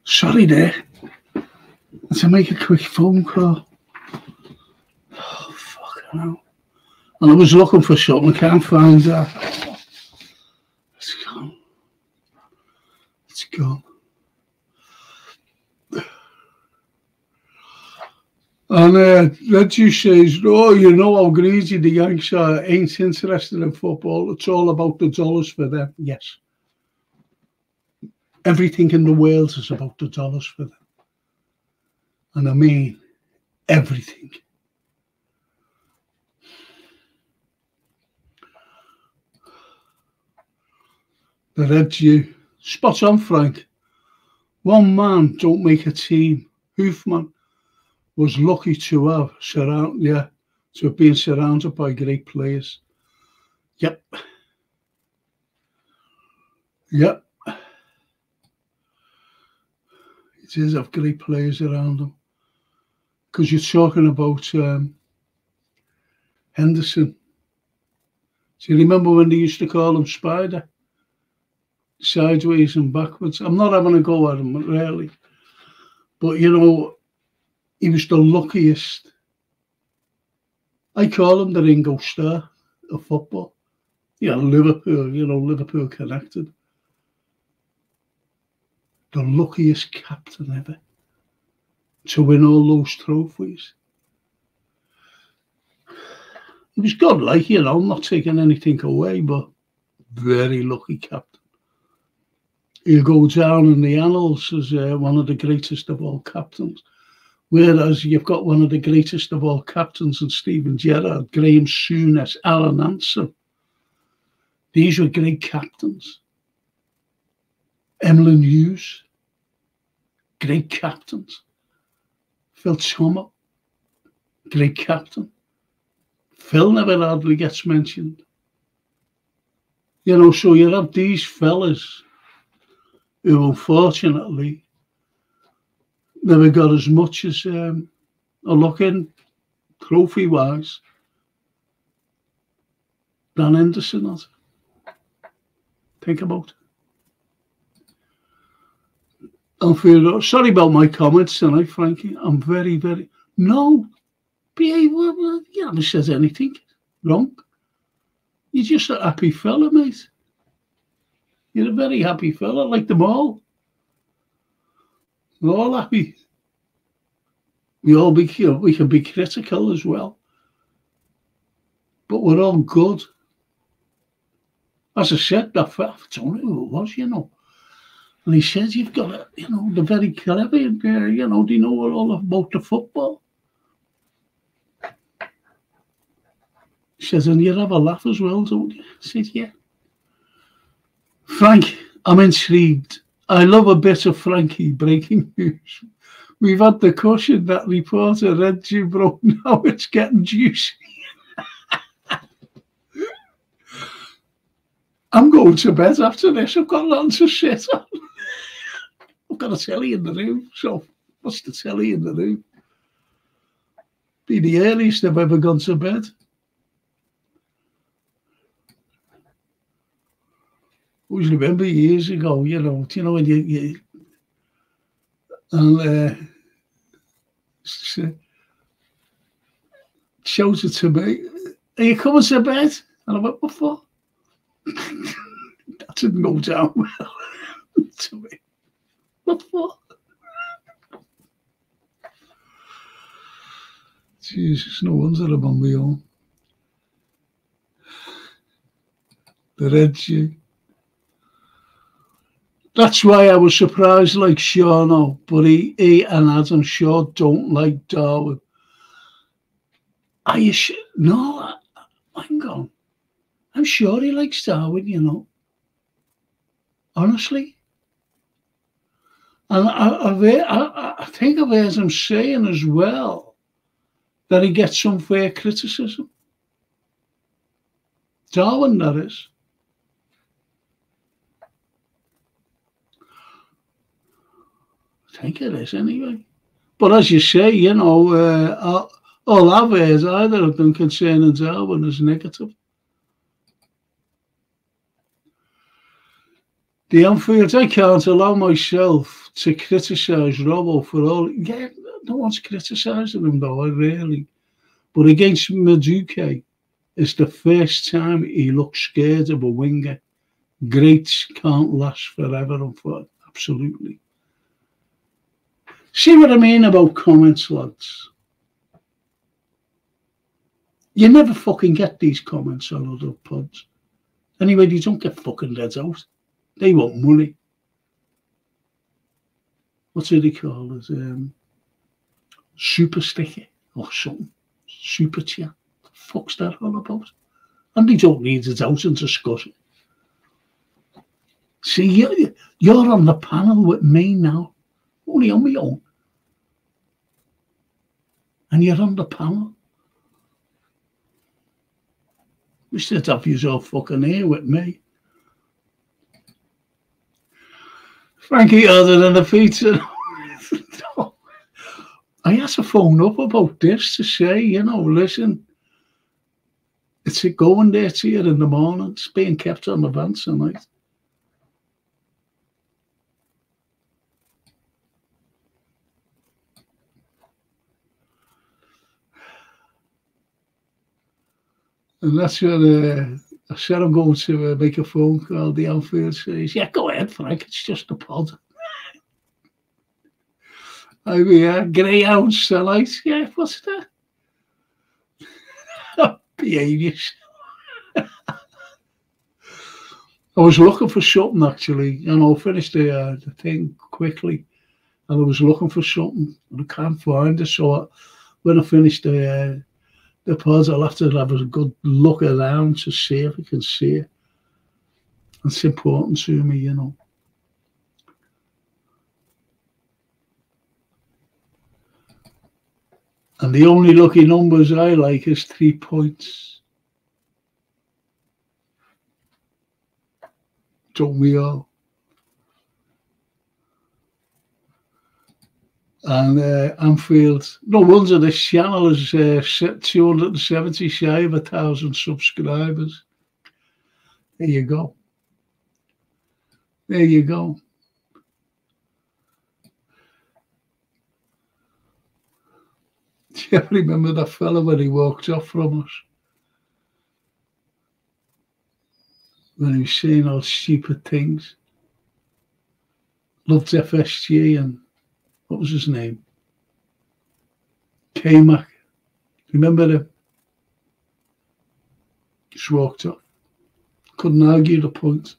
Sorry there. To make a quick phone call. Oh, fucking hell. And I was looking for something, I can't find that. It's gone. It's gone. And Reggie says, oh, you know how greedy the Yanks are, ain't interested in football. It's all about the dollars for them. Yes. Everything in the world is about the dollars for them. And I mean everything. The Reggie, spot on, Frank. One man don't make a team. Hoofman was lucky to have been surrounded by great players. Yep. Yep. It is have great players around him. Because you're talking about Henderson. Do you remember when they used to call him Spider? Sideways and backwards. I'm not having a go at him, really. But, you know, he was the luckiest. I call him the Ringo Starr of football. Yeah, Liverpool connected. The luckiest captain ever to win all those trophies. He was godlike, you know, not taking anything away, but very lucky captain. He'll go down in the annals as one of the greatest of all captains. Whereas you've got one of the greatest of all captains in Steven Gerrard, Graham Souness, Alan Hansen. These were great captains. Emlyn Hughes, great captains. Phil Thomas, great captain. Phil never hardly gets mentioned. You know, so you have these fellas who unfortunately never got as much as a look in trophy-wise than Henderson has. Think about it. Sorry about my comments tonight, Frankie. I'm very, very... No. You haven't said anything wrong. You're just a happy fella, mate. You're a very happy fella, like them all. We're all happy. We can be critical as well. But we're all good. As I said, I don't know who it was, you know. And he said, you've got, they're very clever, they know all about the football. He says, and you have a laugh as well, don't you? I said, yeah. Frank, I'm intrigued. I love a bit of Frankie breaking news. We've had the cushion that reporter read you, bro. Now it's getting juicy. I'm going to bed after this. I've got nothing to sit on. I've got a telly in the room. So what's the telly in the room? Be the earliest I've ever gone to bed. Always remember years ago, when you and shouted to me, are you coming to bed? And I went, what for? That didn't go down well to me. What for? Jesus, no wonder I'm on my own. The Reggie. That's why I was surprised like Seano, but he and Adam sure don't like Darwin. Are you sure? No, hang on. I'm sure he likes Darwin, Honestly. And I think I've heard him saying as well that he gets unfair criticism. Darwin, that is. I think it is anyway. But as you say, all I've heard either of them concerning Darwin is negative. The Anfield, I can't allow myself to criticise Robbo for all. Yeah, no one's criticising him though, really. But against Madueke, It's the first time he looks scared of a winger. Greats can't last forever, unfortunately. Absolutely. See what I mean about comments, lads? You never fucking get these comments on other pods. Anyway, they don't get fucking dead out. They want money. What do they call it? Super sticker or something. Super chat. What the fuck's that all about? And they don't read it out and discuss it. See, you're on the panel with me now. Only on my own. And you're on the panel. You should have yourself all fucking here with me. Frankie, other than the pizza. I had to phone up about this to say, you know, listen, it's going there to you in the morning. It's being kept on the van tonight. And that's what I said I'm going to make a phone call. The Anfield says, yeah, go ahead, Frank. It's just a pod. I mean, greyhounds tonight. Yeah, what's that? Behave yourself. I was looking for something, actually. You know, finished the thing quickly. And I was looking for something. And I can't find it. So when I finished the pod, I'll have to have a good look around to see if I can see it. It's important to me, you know. And the only lucky numbers I like is 3 points. Don't we all? And Anfield, no wonder this channel is 270 shy of 1,000 subscribers. There you go. There you go. Do you remember that fella when he walked off from us? When he was saying all stupid things. Loved FSG and what was his name? K-Mac. Remember him? Just walked off. Couldn't argue the point.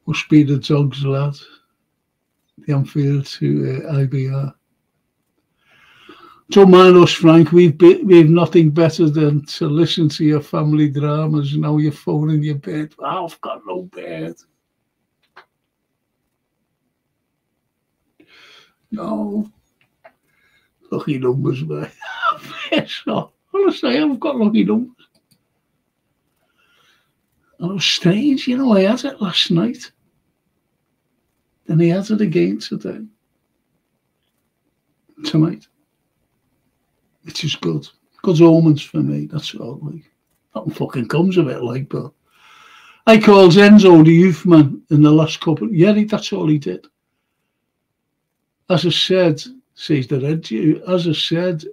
Must be the dogs, lad. The Anfield to IBR. Don't mind us, Frank. We've nothing better than to listen to your family dramas. Now you're phoning your bed. Oh, I've got no bed. No. Lucky numbers, mate. Yes, no. Honestly, I've got lucky numbers. And it was strange, you know, I had it last night. Then he had it again tonight. Which is good. Good omens for me, that's all. Like, nothing fucking comes of it, like, but I called Enzo the youth man in the last couple. Yeah, that's all he did. As I said, says the Red Jew, as I said,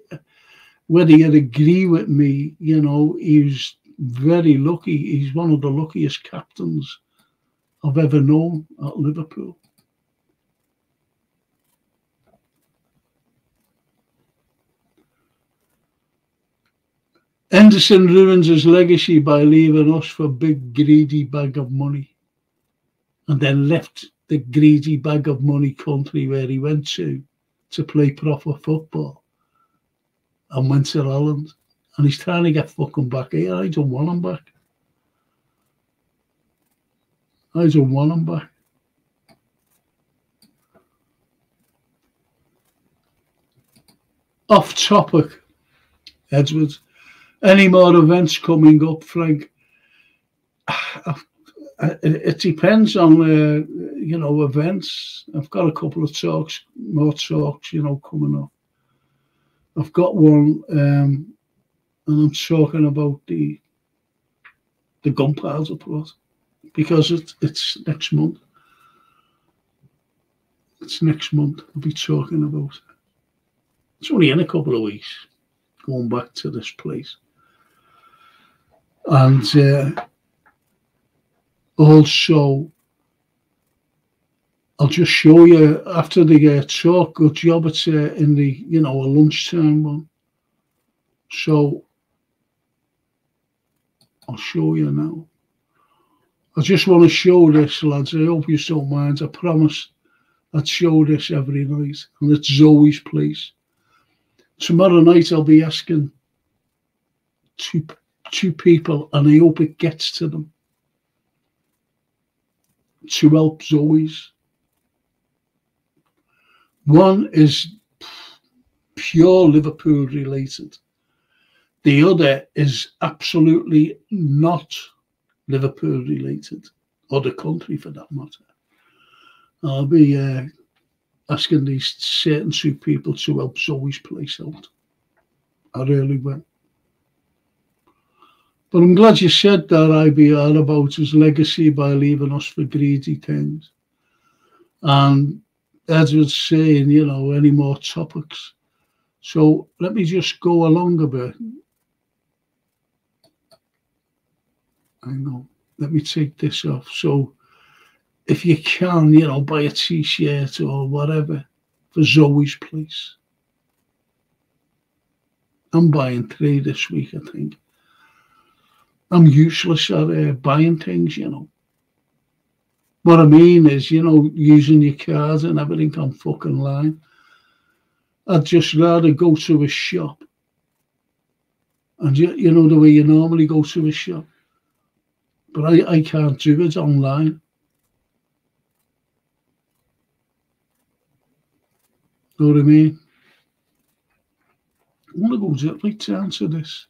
whether you'd agree with me, you know, he's very lucky. He's one of the luckiest captains I've ever known at Liverpool. Henderson ruins his legacy by leaving us for a big greedy bag of money, and then left the greedy bag of money country where he went to play proper football, and went to Holland. And he's trying to get fucking back here. I don't want him back. I don't want him back. Off topic, Edward. Any more events coming up, Frank? It depends on, you know, events. I've got a couple of more talks, you know, coming up. I've got one, and I'm talking about the gunpowder plot, because it's next month. It's next month. We'll be talking about it. It's only in a couple of weeks, going back to this place. And also, I'll just show you after the talk. Good job, it's in the, a lunchtime one. So I'll show you now. I just want to show this, lads. I hope you don't mind. I promise I'd show this every night. And it's Zoe's place. Tomorrow night I'll be asking two people, and I hope it gets to them, to help Zoe's. One is pure Liverpool related. The other is absolutely not Liverpool related, or the country for that matter. I'll be asking these certain two people to help Zoe's place out. I really will. But I'm glad you said that, IBR, about his legacy by leaving us for greedy things. And Edward's saying, any more topics. So let me just go along a bit. Hang on. Let me take this off. So if you can, buy a T-shirt or whatever for Zoe's place. I'm buying 3 this week, I think. I'm useless at buying things, What I mean is, using your cards and everything on fucking line. I'd just rather go to a shop. And the way you normally go to a shop. But I can't do it online. Know what I mean? I want to go right down to this.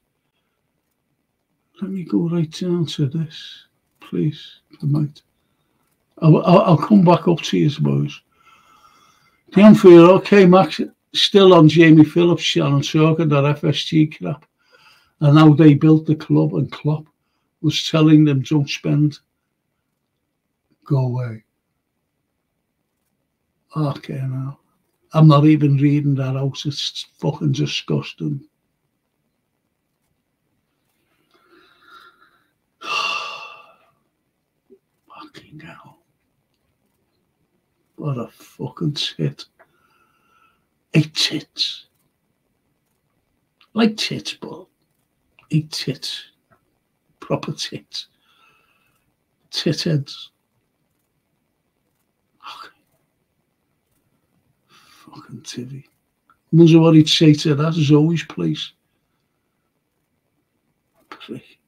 Let me go right down to this, please. I'll come back up to you, boys. The unfair, okay, Max, still on Jamie Phillips' channel talking that FSG crap. And how they built the club, and Klopp was telling them, don't spend, go away. Okay, now. I'm not even reading that out. It's fucking disgusting. Fucking hell. What a fucking tit. A tit. Like tits, but a tit. Proper tit. Tit heads. Fucking Tivy. Wonder what he'd say to that. Zoe's place. Prick.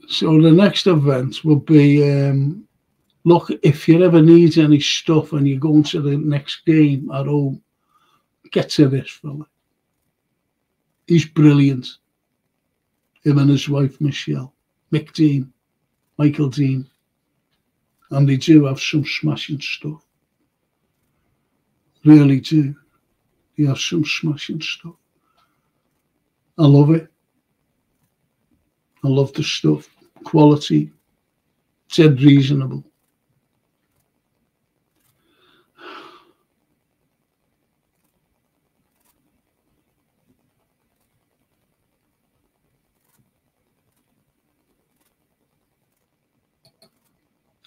So the next event will be, look, if you ever need any stuff and you're going to the next game at home, get to this fella. He's brilliant. Him and his wife, Michelle. Michael Dean. And they do have some smashing stuff. Really do. They have some smashing stuff. I love it. I love the stuff. Quality. Dead reasonable.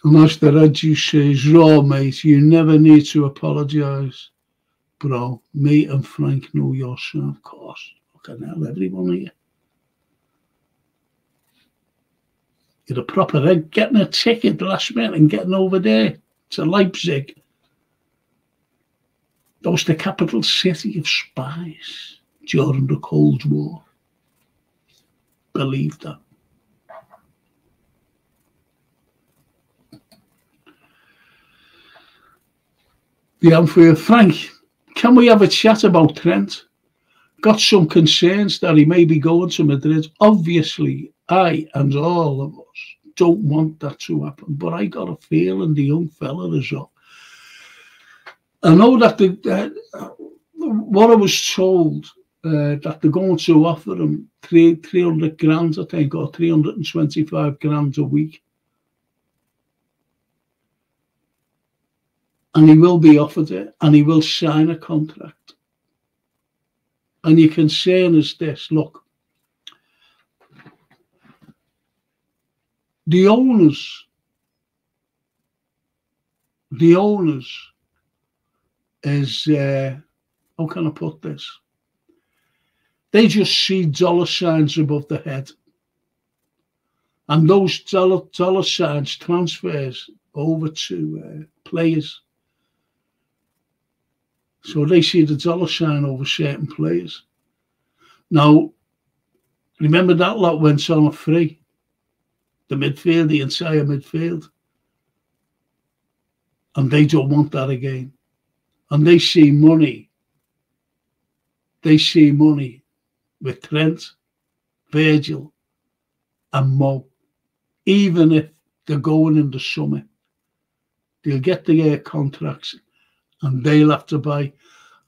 And as the Reggie says, raw, mate, you never need to apologise. Bro, me and Frank know your son, of course. Fucking hell, everyone here. You're a proper egg, getting a ticket last minute and getting over there to Leipzig. That was the capital city of spies during the Cold War. Believe that. The Anfield. Frank, can we have a chat about Trent? Got some concerns that he may be going to Madrid. Obviously, I and all of us don't want that to happen, but I got a feeling the young fella is up. I know that what I was told that they're going to offer him 300 grand, I think, or 325 grand a week. And he will be offered it, and he will sign a contract. And your concern is this, look, the owners is, how can I put this? They just see dollar signs above the head. And those dollar signs transfers over to players. So they see the dollar sign over certain players. Now, remember that lot went on a free. The midfield, the entire midfield. And they don't want that again. And they see money. They see money with Trent, Virgil, and Mo. Even if they're going in the summer, they'll get the air contracts and they'll have to buy.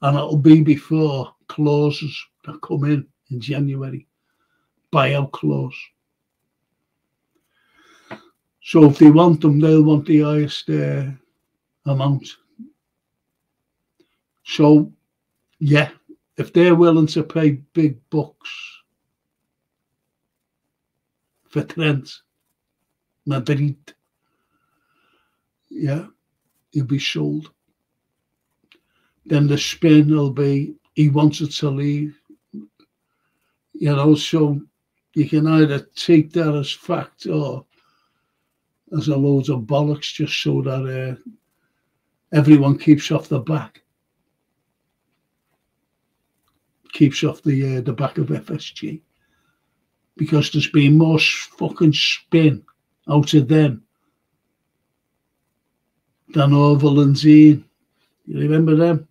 And it'll be before clauses that come in January. Buyout clause. So if they want them, they'll want the highest amount. So, yeah, if they're willing to pay big bucks for Trent, Madrid, yeah, he'll be sold. Then the spin will be, he wanted to leave. You know, so you can either take that as fact or as a load of bollocks, just so that everyone keeps off the back. Keeps off the back of FSG. Because there's been more fucking spin out of them than Orville and Zine. You remember them?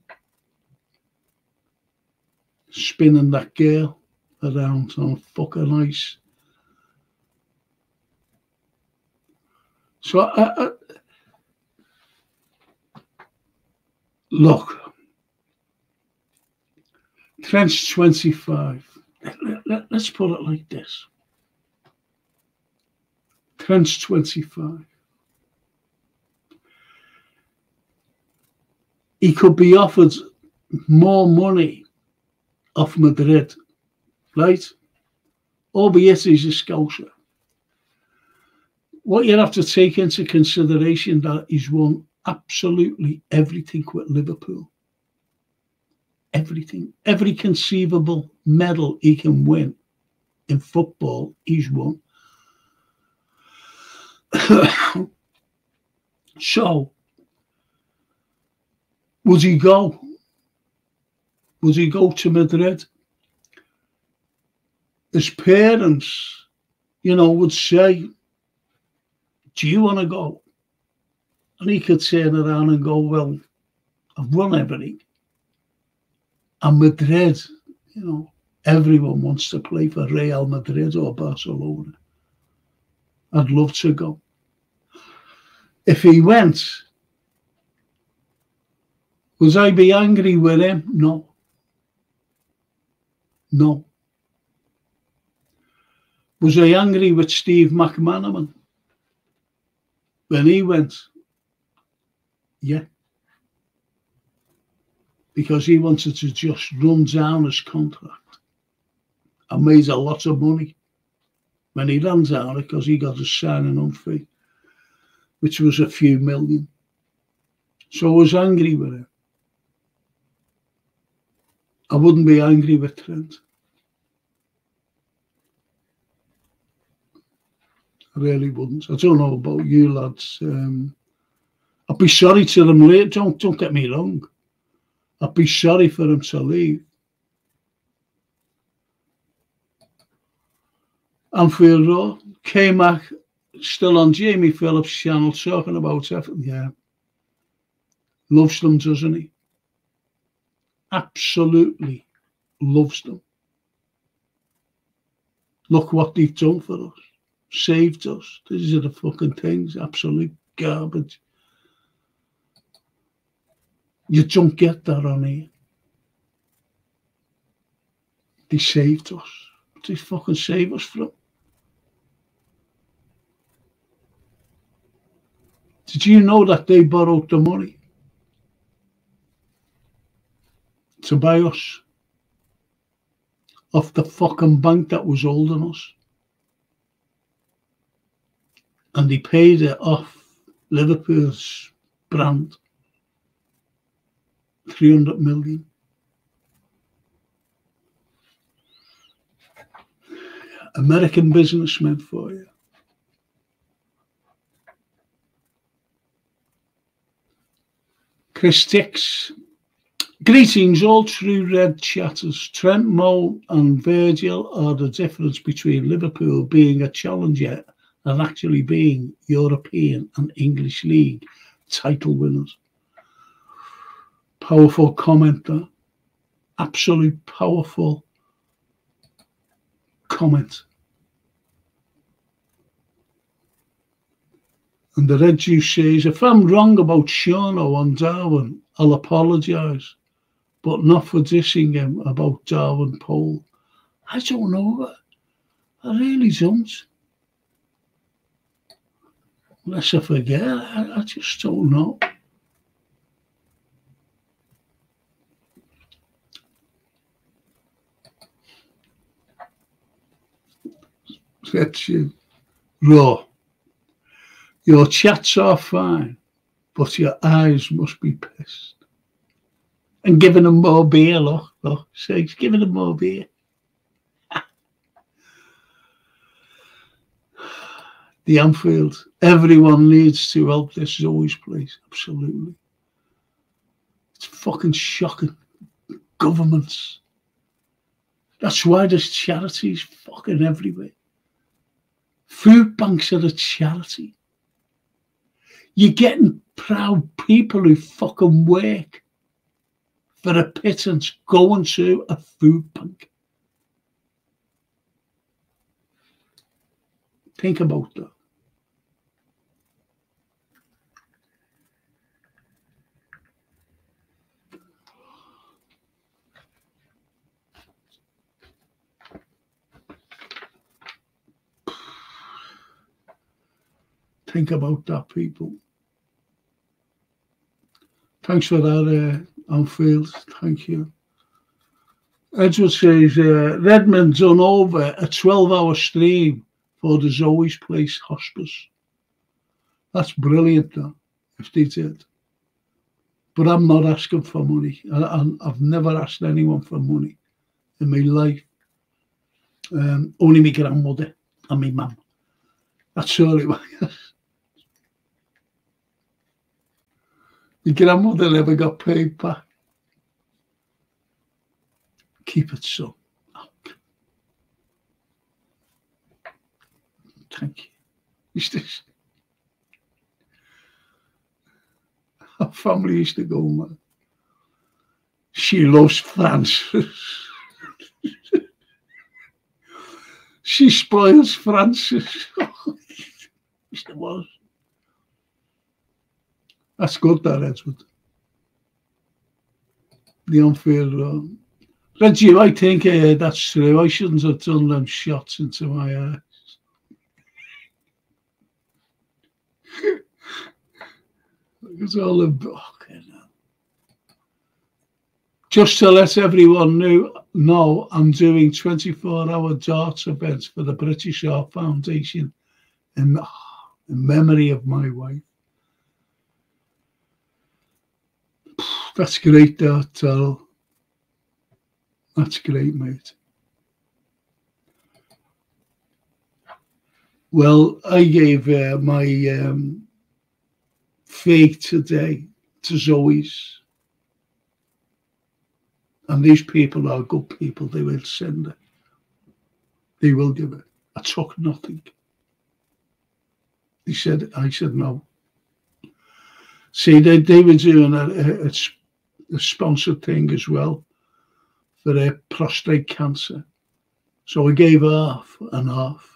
Spinning that girl around on fucking ice. So, look, Trent's 25. Let's put it like this. Trent's 25. He could be offered more money off Madrid, right? Albeit he's a Scouser. What you have to take into consideration that he's won absolutely everything with Liverpool. Everything. Every conceivable medal he can win in football, he's won. So, would he go? Would he go to Madrid? His parents, you know, would say, do you want to go? And he could turn around and go, well, I've won everything. And Madrid, you know, everyone wants to play for Real Madrid or Barcelona. I'd love to go. If he went, would I be angry with him? No. No. Was I angry with Steve McManaman when he went? Yeah. Because he wanted to just run down his contract and made a lot of money when he ran down it, because he got a signing on fee, which was a few million. So I was angry with him. I wouldn't be angry with Trent. I really wouldn't. I don't know about you lads. I'd be sorry to them later. Don't get me wrong. I'd be sorry for him to leave. Anfield Road, K-Mac, still on Jamie Phillips' channel, talking about everything. Yeah. Loves them, doesn't he? Absolutely loves them. Look what they've done for us. Saved us. These are the fucking things. Absolute garbage. You don't get that on here. He saved us. What did he fucking save us from? Did you know that they borrowed the money to buy us off the fucking bank that was holding us? And they paid it off Liverpool's brand, 300 million. American businessmen for you. Chris Dix. Greetings, all true red chatters. Trent, Mo and Virgil are the difference between Liverpool being a challenger and actually being European and English League title winners. Powerful comment there. Absolute powerful comment. And the Red Juice says, if I'm wrong about Shauno and Darwin, I'll apologise, but not for dissing him about Darwin Pole. I don't know that. I really don't. Unless I forget, I just don't know. That's you. Raw. Your chats are fine, but your eyes must be pissed. And giving them more beer, look. Sakes, giving them more beer. The Anfield. Everyone needs to help this Zoe's place. Absolutely. It's fucking shocking. Governments. That's why there's charities fucking everywhere. Food banks are a charity. You're getting proud people who fucking work for a pittance going to a food bank. Think about that. Think about that, people. Thanks for that, Anfield. Thank you. Edward says, Redmond done over a 12-hour stream for the Zoe's Place hospice. That's brilliant, though, if they did. But I'm not asking for money. I've never asked anyone for money in my life. Only my grandmother and my mum. That's all it was. My grandmother never got paid back. Keep it so. Thank you. Our family used to go, man. She loves Francis. She spoils Francis. It was. That's good, that, Edward. The Anfield. Reggie, I think that's true. I shouldn't have done them shots into my eyes. It's all a book. Just to let everyone know, I'm doing 24-hour darts events for the British Art Foundation in memory of my wife. That's great, that. That's great, mate. Well, I gave my fake today to Zoe's. And these people are good people. They will send it. They will give it. I took nothing. I said no. See, they were doing a sponsored thing as well for their prostate cancer. So I gave half and half.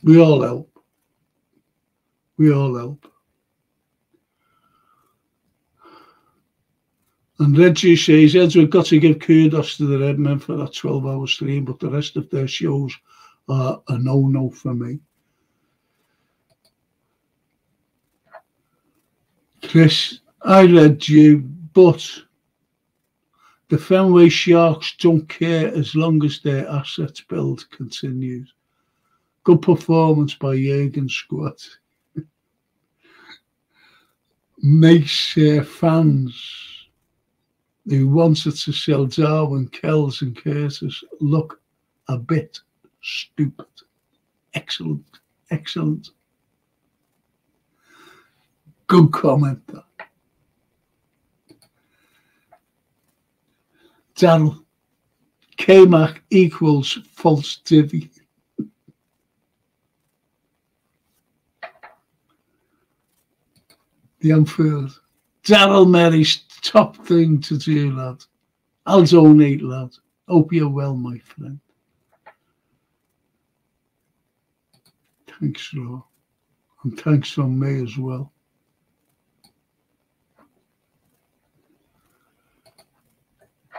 We all help. We all help. And Reggie says, Eds, we've got to give kudos to the Redmen for that 12-hour stream, but the rest of their shows are a no-no for me. Chris, I read you, but the Fenway Sharks don't care as long as their assets build continues. Good performance by Jurgen squad. Makes fans who wanted to sell Darwin, Kells and Curtis look a bit stupid. Excellent, excellent. Good comment. Daryl, K-Mac equals false divvy. The Anfield. Daryl Merry's top thing to do, lad. I'll donate, lad. Hope you're well, my friend. Thanks, Ro. And thanks from me as well.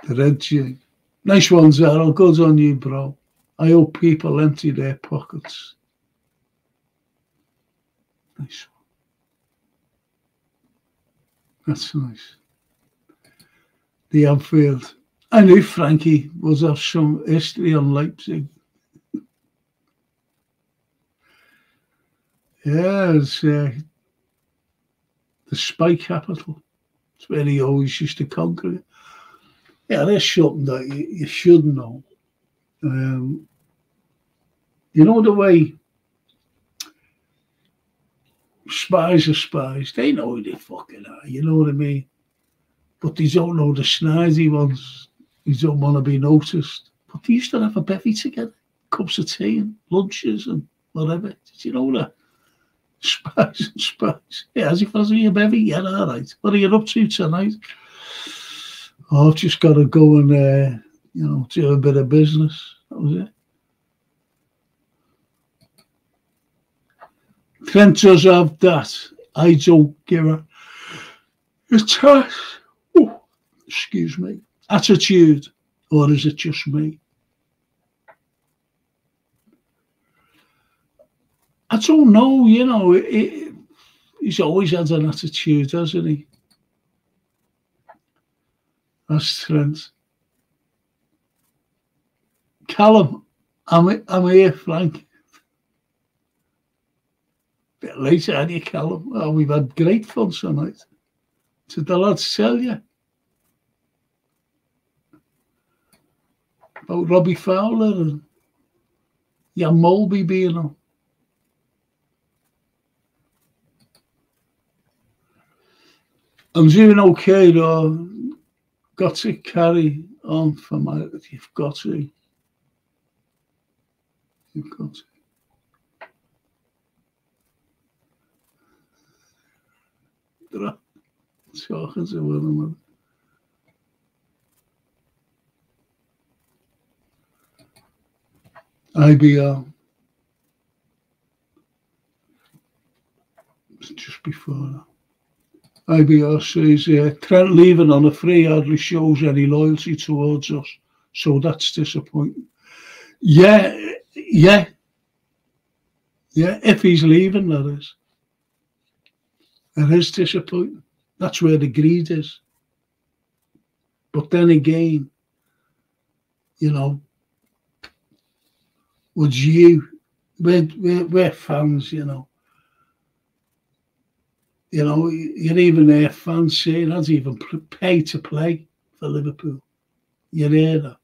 The Red Jig. Nice one, Daryl. Good on you, bro. I hope people empty their pockets. Nice one. That's nice. The Anfield. I knew Frankie would have some history on Leipzig. Yeah, it's the spy capital. It's where he always used to conquer it. Yeah, there's something that you should know. You know the way spies are spies. They know who they fucking are, you know what I mean? But they don't know the snidey ones. They don't want to be noticed. But they used to have a bevy together. Cups of tea and lunches and whatever. Did you know that? Spies and spies. Yeah, as if I was a bevy. Yeah, all right. What are you up to tonight? Oh, I've just got to go and, do a bit of business. That was it. Trent does have that. I don't give a excuse me, attitude, or is it just me? I don't know, he's always had an attitude, hasn't he? That's Trent. Callum, I'm here, Frank. Bit later, had you, Callum? Oh, we've had great fun tonight. Did the lads tell you about Robbie Fowler and Jan Molby being on? I'm doing okay, though. Got to carry on for my. You've got to. You've got to. Talking to one another. IBR. Just before that. IBR says, Trent leaving on a free hardly shows any loyalty towards us, so that's disappointing. Yeah, if he's leaving, that is. It is disappointing. That's where the greed is. But then again, would we're fans, you're even there, fans saying, I'd even pay to play for Liverpool. You're there.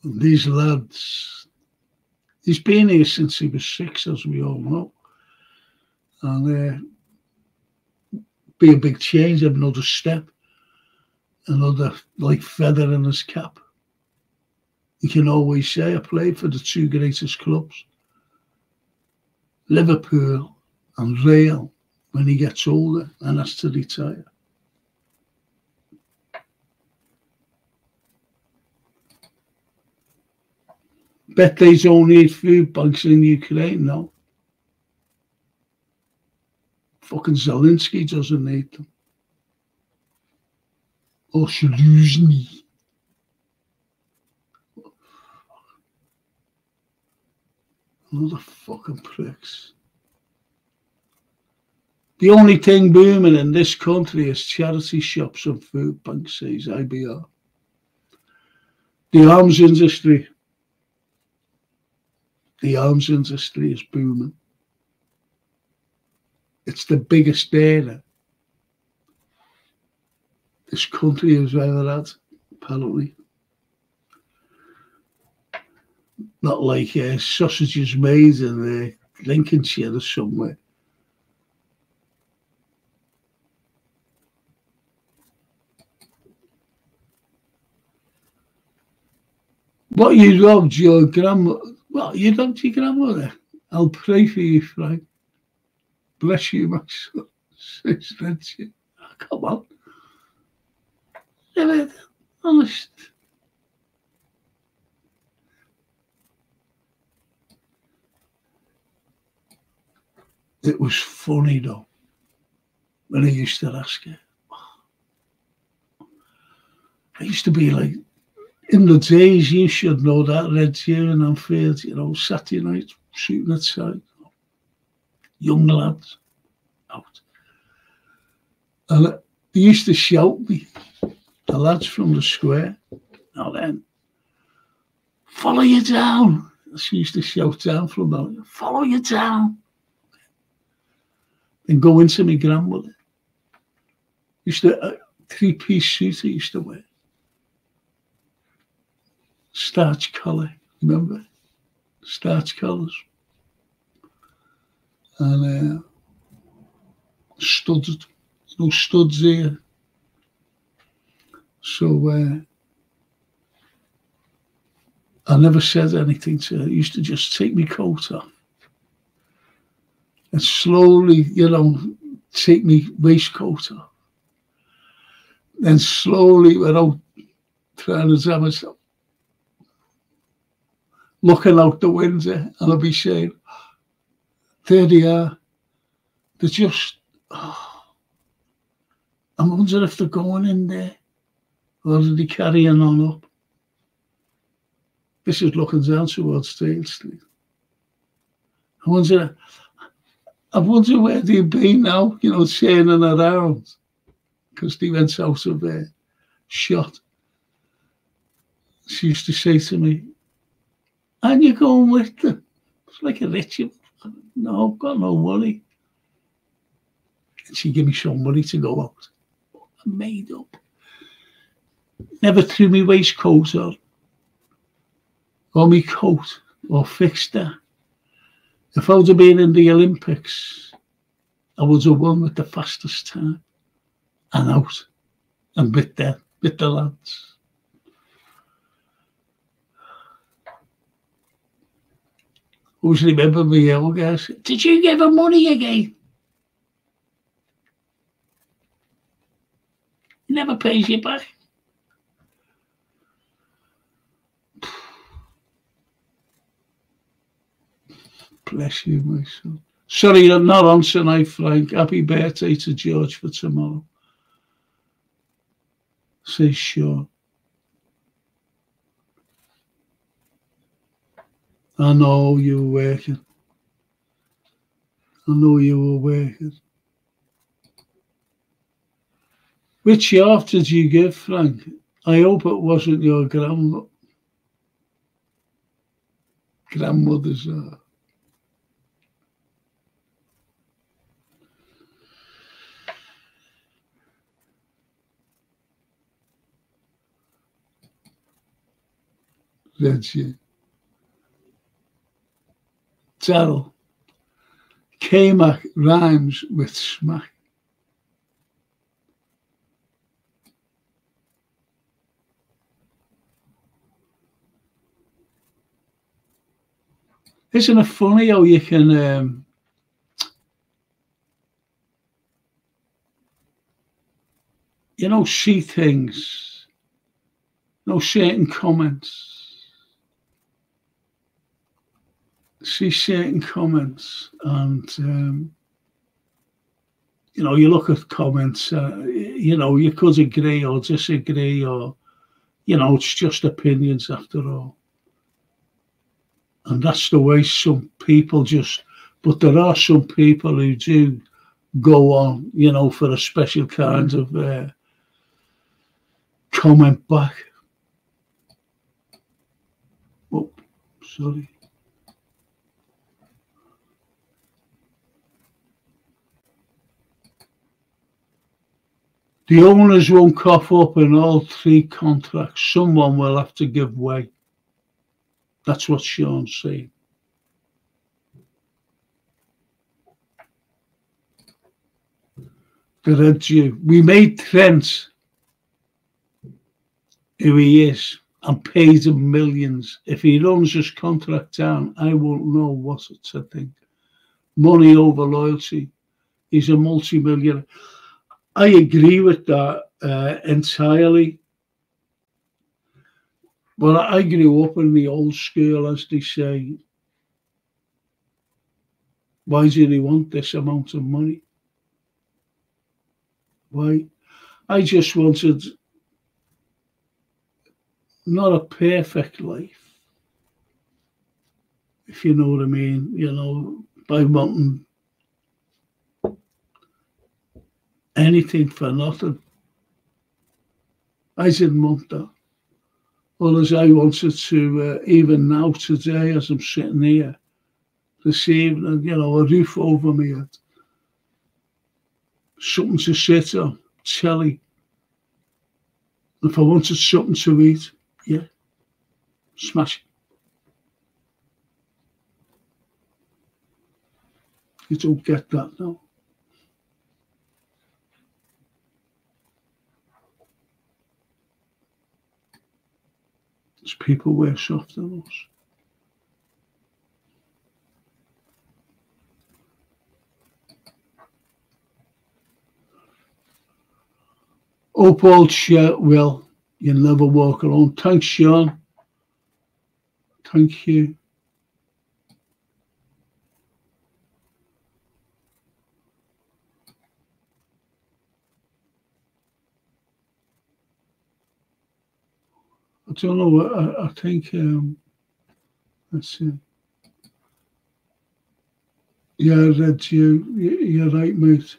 And these lads, he's been here since he was 6, as we all know. And be a big change, another step, another feather in his cap. You can always say I played for the 2 greatest clubs, Liverpool and Real, when he gets older and has to retire. Bet they don't need food banks in Ukraine now. Fucking Zelensky doesn't need them. Or Shaluzny. Another fucking pricks. The only thing booming in this country is charity shops and food banks, says IBR. The arms industry is booming. It's the biggest data this country has ever had, apparently. Not like sausages made in Lincolnshire or somewhere. What you robbed your grandmother? Well, you robbed your grandmother. I'll pray for you, Frank. Bless you, my son. Says Reggie. Oh, come on. Yeah, honest. It was funny, though, when I used to ask her. I used to be like, in the days, you should know that, Reggie and Anfield, Saturday night, shooting outside. Young lads out. And they used to shout me, the lads from the square. Now then, follow you down. She used to shout down from that, follow you down. Then go into my grandmother. Used to, three-piece suit I used to wear. Starch collar, remember? Starch collars. And studded, studs here. So I never said anything to her. I used to just take my coat off. And slowly, take my waistcoat off. Then slowly, without trying to jam myself, looking out the window, and I'll be saying, there they are. They're just, I'm wondering if they're going in there, or are they carrying on up? This is looking down towards Dale Street. I wonder where they've been now, turning around, because they went out of their shot. She used to say to me, and you're going with them? It's like a ritual. No, I've got no money. And she gave me some money to go out. I made up. Never threw my waistcoat on, or my coat, or fixed that. If I would have been in the Olympics, I would have won with the fastest time. And out. And bit the lads. Always remember me, old guys. Did you give her money again? He never pays you back. Bless you, my son. Sorry, you're not on tonight, Frank. Happy birthday to George for tomorrow. Say sure. I know you were working. I know you were working. Which yacht did you give, Frank? I hope it wasn't your grandmother's. Reggie. Daryl. K-Mac rhymes with smack. Isn't it funny how you can see things, certain comments, see certain comments, and you know, you look at comments, you know, you could agree or disagree, or you know, it's just opinions after all, and that's the way some people just. But there are some people who do go on, you know, for a special kind of comment back. Oh, sorry. The owners won't cough up in all 3 contracts. Someone will have to give way. That's what Sean's saying. The Red Jew. We made Trent who he is and paid him millions. If he runs his contract down, I won't know what to think. Money over loyalty. He's a multi-millionaire. I agree with that entirely. But I grew up in the old school, as they say. Why did he want this amount of money? Why? I just wanted not a perfect life, if you know what I mean, you know, by wanting anything for nothing. I didn't want that. All as I wanted to, even now today, as I'm sitting here this evening, you know, a roof over me head, something to sit on, telly. If I wanted something to eat, yeah, smash it. You don't get that now. There's people worse off than us. Hope old shirt, Will. You'll never walk alone. Thanks, Sean. Thank you. I don't know. I think. Let's see. Yeah, Red, you're right, mate.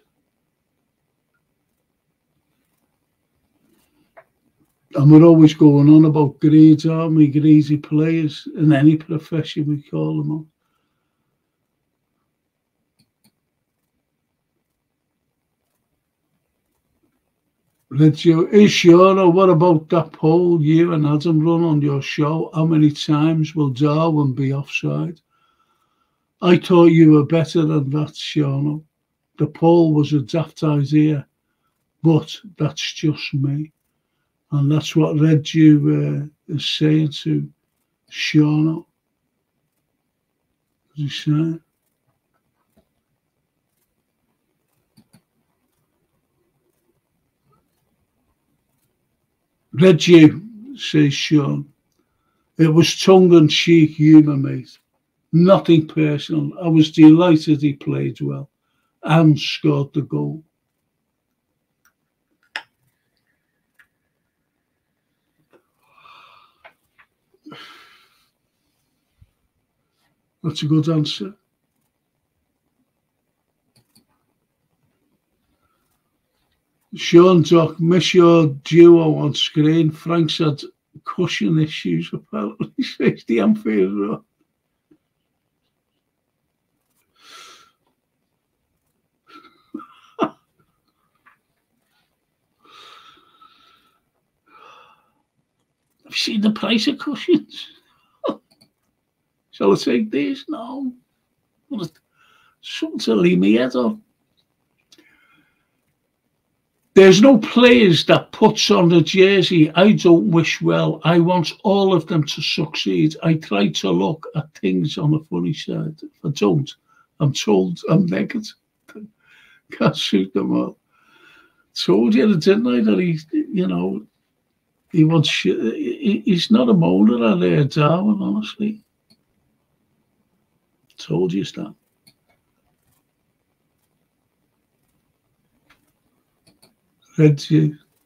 And we're always going on about grades, aren't we? Greedy players in any profession, we call them on. Is sure, what about that poll you and Adam run on your show? How many times will Darwin be offside? I thought you were better than that, Shano. The poll was a daft idea, but that's just me. And that's what Red Jew is saying to Shano. What's he saying? Red Jew, says Sean. It was tongue-in-cheek humour, mate. Nothing personal. I was delighted he played well and scored the goal. That's a good answer. Sean Doc, miss your duo on screen. Frank's had cushion issues, apparently, says the Anfield. Have you seen the price of cushions? Shall I take these? No. Something to leave me head on. There's no players that puts on the jersey I don't wish well. I want all of them to succeed. I try to look at things on the funny side. If I don't, I'm told I'm negative. Can't suit them all. Told you, didn't I, that he, you know, he wants. He's not a moaner out there, Darwin, honestly. Told you that.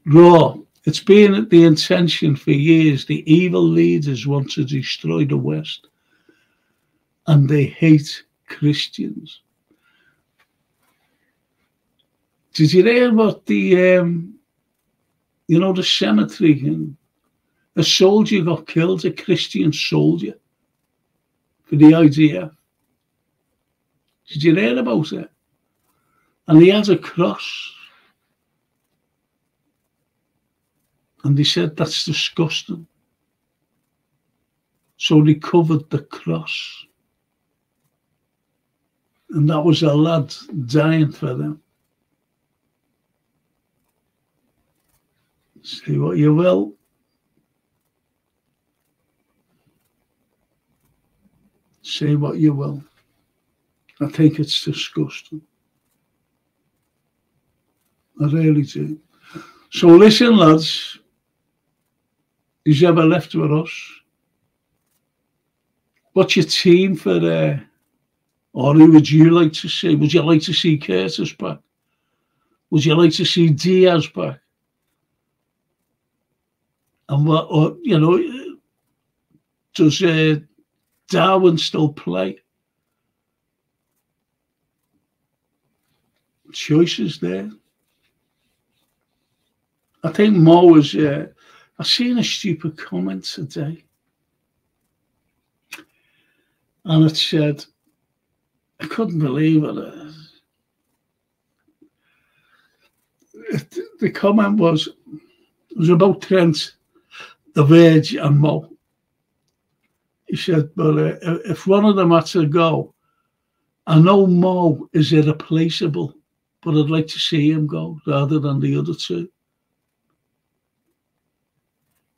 Raw. It's been the intention for years. The evil leaders want to destroy the West, and they hate Christians. Did you hear about the, the cemetery? And a soldier got killed, a Christian soldier, for the IDF. Did you hear about it? And he had a cross. And they said, that's disgusting. So they covered the cross. And that was a lad dying for them. Say what you will. Say what you will. I think it's disgusting. I really do. So listen, lads. Who's ever left with us? What's your team for or who would you like to see? Would you like to see Curtis back? Would you like to see Diaz back? And what, or, does Darwin still play? Choices there. I think Mo was. I seen a stupid comment today, and it said, I couldn't believe it. The comment was about Trent, the Verge, and Mo. He said, "But if one of them had to go, I know Mo is irreplaceable, but I'd like to see him go rather than the other two.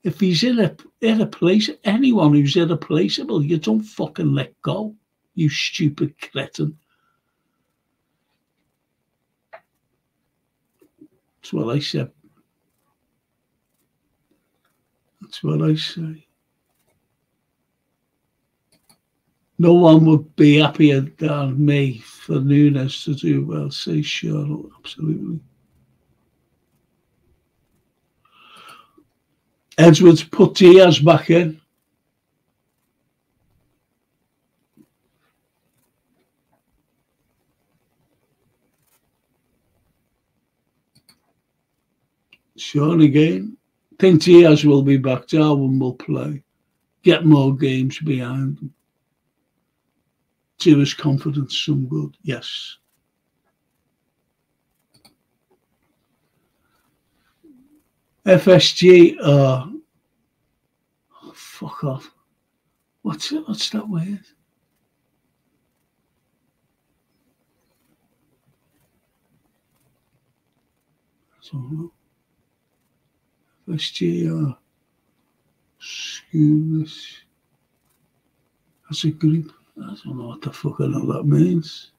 If he's irreplaceable, anyone who's irreplaceable, you don't fucking let go, you stupid cretin." That's what I said. That's what I say. No one would be happier than me for Nunes to do well. Say Charlotte, absolutely. Edwards put Diaz back in. Sean again. I think Diaz will be back. Darwin will play. Get more games behind him. Do his confidence some good. Yes. FSG. Oh, fuck off. What's that word? I don't know. FSG. Schoolers. As a group. I don't know what the fuck that means.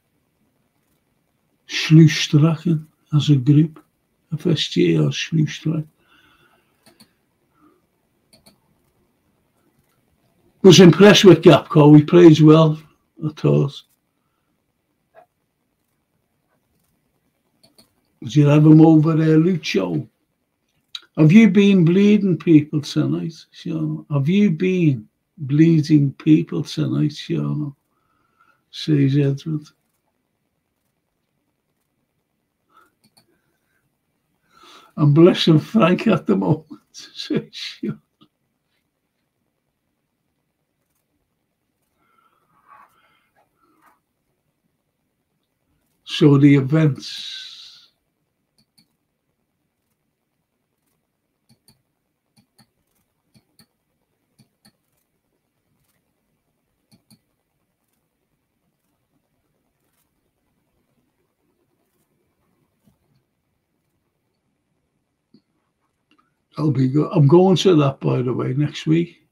Sluisstrachen as a group. FSG or Sluisstrachen. Was impressed with Gapco. He plays well, I thought. Did you have him over there, Lucho? Have you been bleeding people tonight, Sean? Have you been bleeding people tonight, Sean? Says Edward. I'm blessing Frank at the moment, says Sean. So the events. I'll be good. I'm going to that, by the way, next week.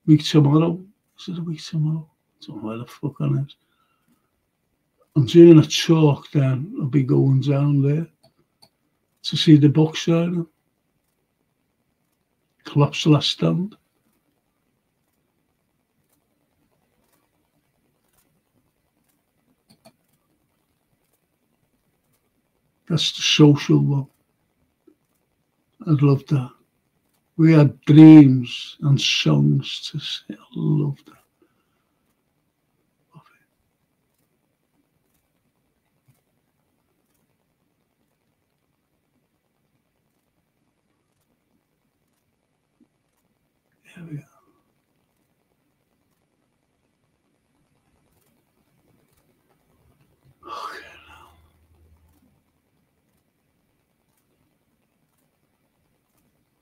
Week tomorrow. Is it a week tomorrow? I don't know where the fuck on it is. I'm doing a talk then. I'll be going down there to see the box signing. Klopp's last stand. That's the social one. I'd love that. We had dreams and songs to sing. I love that. Love it. Here we are. Okay, now.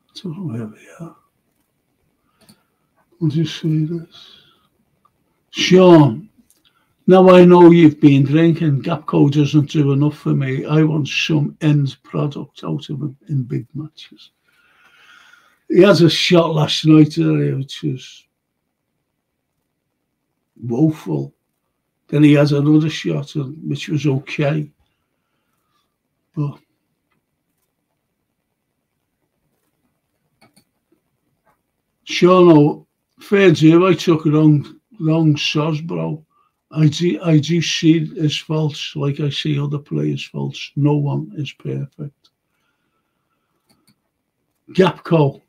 I don't know where we are. I'll just say this. Sean, now I know you've been drinking. Gapco doesn't do enough for me. I want some end product out of him in big matches. He had a shot last night which was woeful. Then he had another shot which was okay. But Sean, fair due, I took wrong soz, bro. I do see his faults like I see other players' faults. No one is perfect. Gapco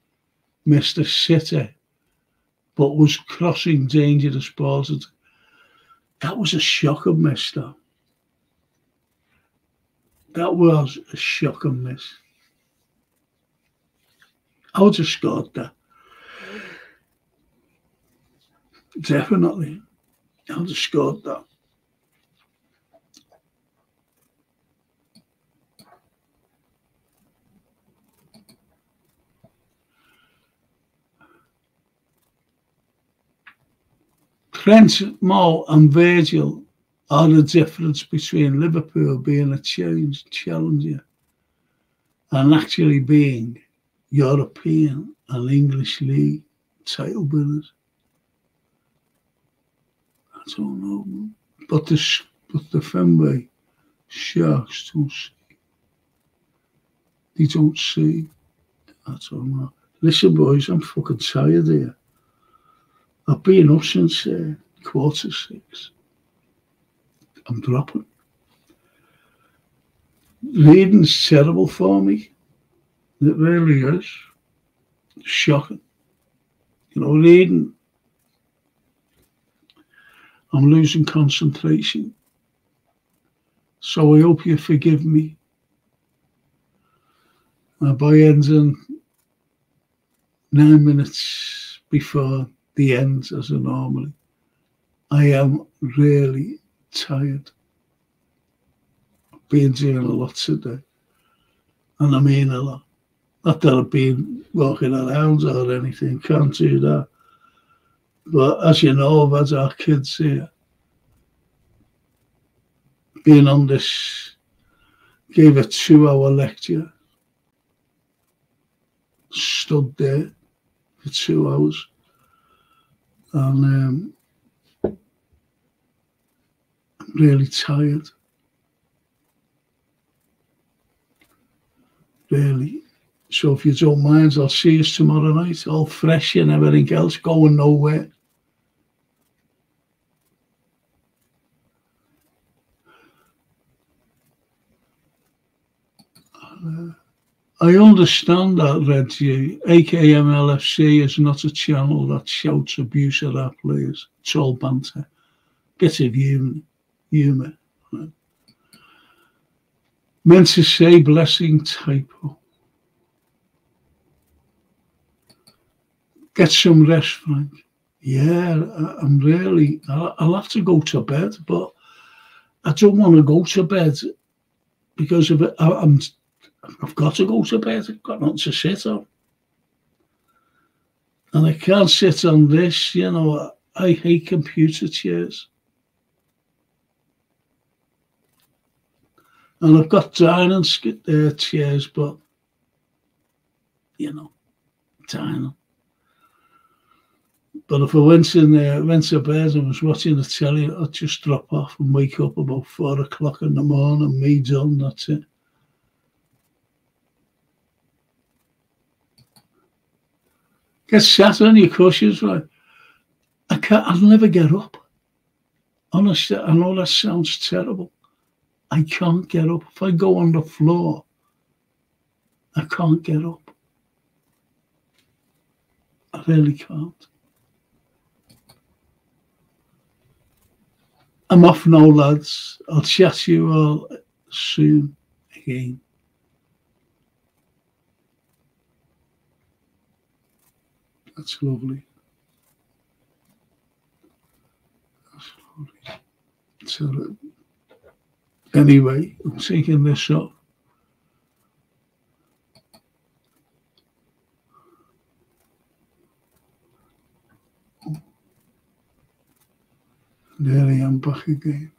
missed a sitter, but was crossing dangerous balls. That was a shocker miss, though. That was a shocker miss. I would have scored that. Definitely. I would have scored that. Trent, Mo and Virgil are the difference between Liverpool being a challenger and actually being European and English League title winners. I don't know, but the Fenway Sharks don't see. They don't see. I don't know. Listen, boys, I'm fucking tired here. I've been up since 6:15. I'm dropping. Reading's terrible for me. It really is. It's shocking. You know, reading, I'm losing concentration. So I hope you forgive me. By ending 9 minutes before the end, as I normally, I am really tired. I've been doing a lot today, and I mean a lot. Not that I've been walking around or anything, can't do that. But as you know, I've had our kids here. Being on this, gave a 2-hour lecture, stood there for 2 hours. And I'm really tired. Really. So if you don't mind, I'll see you tomorrow night, all fresh and everything else, going nowhere. I understand that, Reggie. AKMLFC is not a channel that shouts abuse at our players. It's all banter. Bit of humour. Right? Meant to say blessing typo. Get some rest, Frank. Yeah, I'm really... I'll have to go to bed, but I don't want to go to bed because of it. I've got to go to bed. I've got nothing to sit on. And I can't sit on this, you know. I hate computer chairs. And I've got dining chairs, but, you know, dining. But if I went in there, went to bed and was watching the telly, I'd just drop off and wake up about 4 o'clock in the morning, me done, that's it. Get sat on your cushions, right? I'll never get up. Honestly, I know that sounds terrible. I can't get up. If I go on the floor, I can't get up. I really can't. I'm off now, lads. I'll chat to you all soon again. That's lovely. That's lovely. So, anyway, I'm taking this up. There I am back again.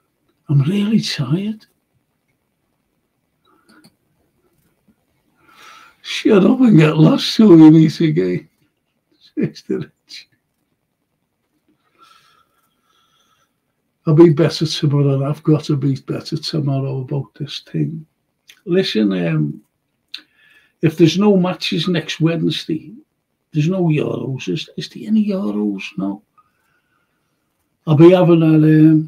I'm really tired. Shut up and get lost till we meet again. I'll be better tomorrow. I've got to be better tomorrow about this thing. Listen, if there's no matches next Wednesday, there's no Euros. Is there any Euros? No. I'll be having a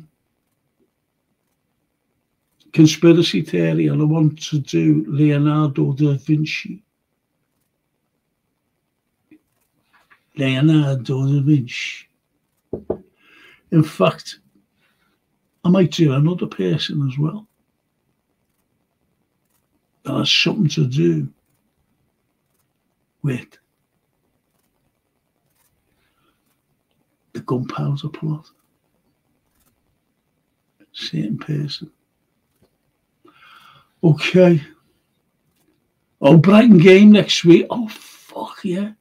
conspiracy theory, and I want to do Leonardo da Vinci. Leonardo da Vinci. In fact, I might do another person as well. That has something to do with the gunpowder plot. Same person. Okay. Oh, Brighton game next week. Oh, fuck yeah.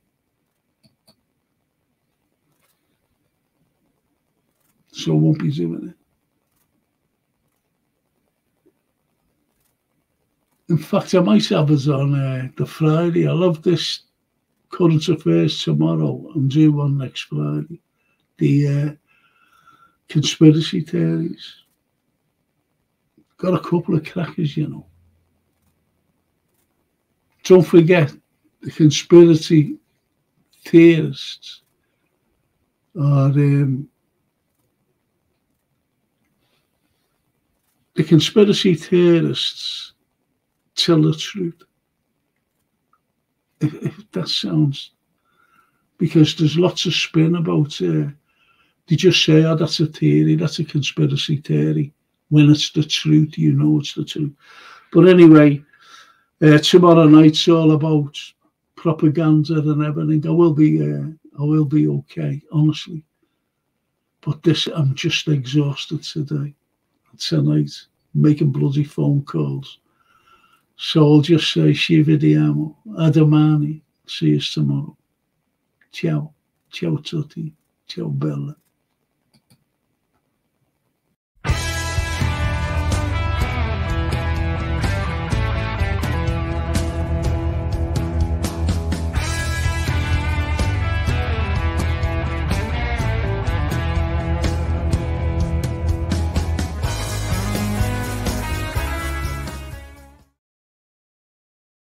So I won't be doing it. In fact, I might have it on the Friday. I love this current affairs tomorrow. I'm doing one next Friday. The conspiracy theories. Got a couple of crackers, you know. Don't forget, the conspiracy theorists are the conspiracy theorists tell the truth. If that sounds, because there's lots of spin about they just say, oh, that's a theory, that's a conspiracy theory. When it's the truth, you know it's the truth. But anyway, tomorrow night's all about propaganda and everything. I will be okay, honestly. But this, I'm just exhausted today, tonight, making bloody phone calls. So I'll just say, ci vediamo, a domani, see you tomorrow. Ciao, ciao tutti, ciao bella.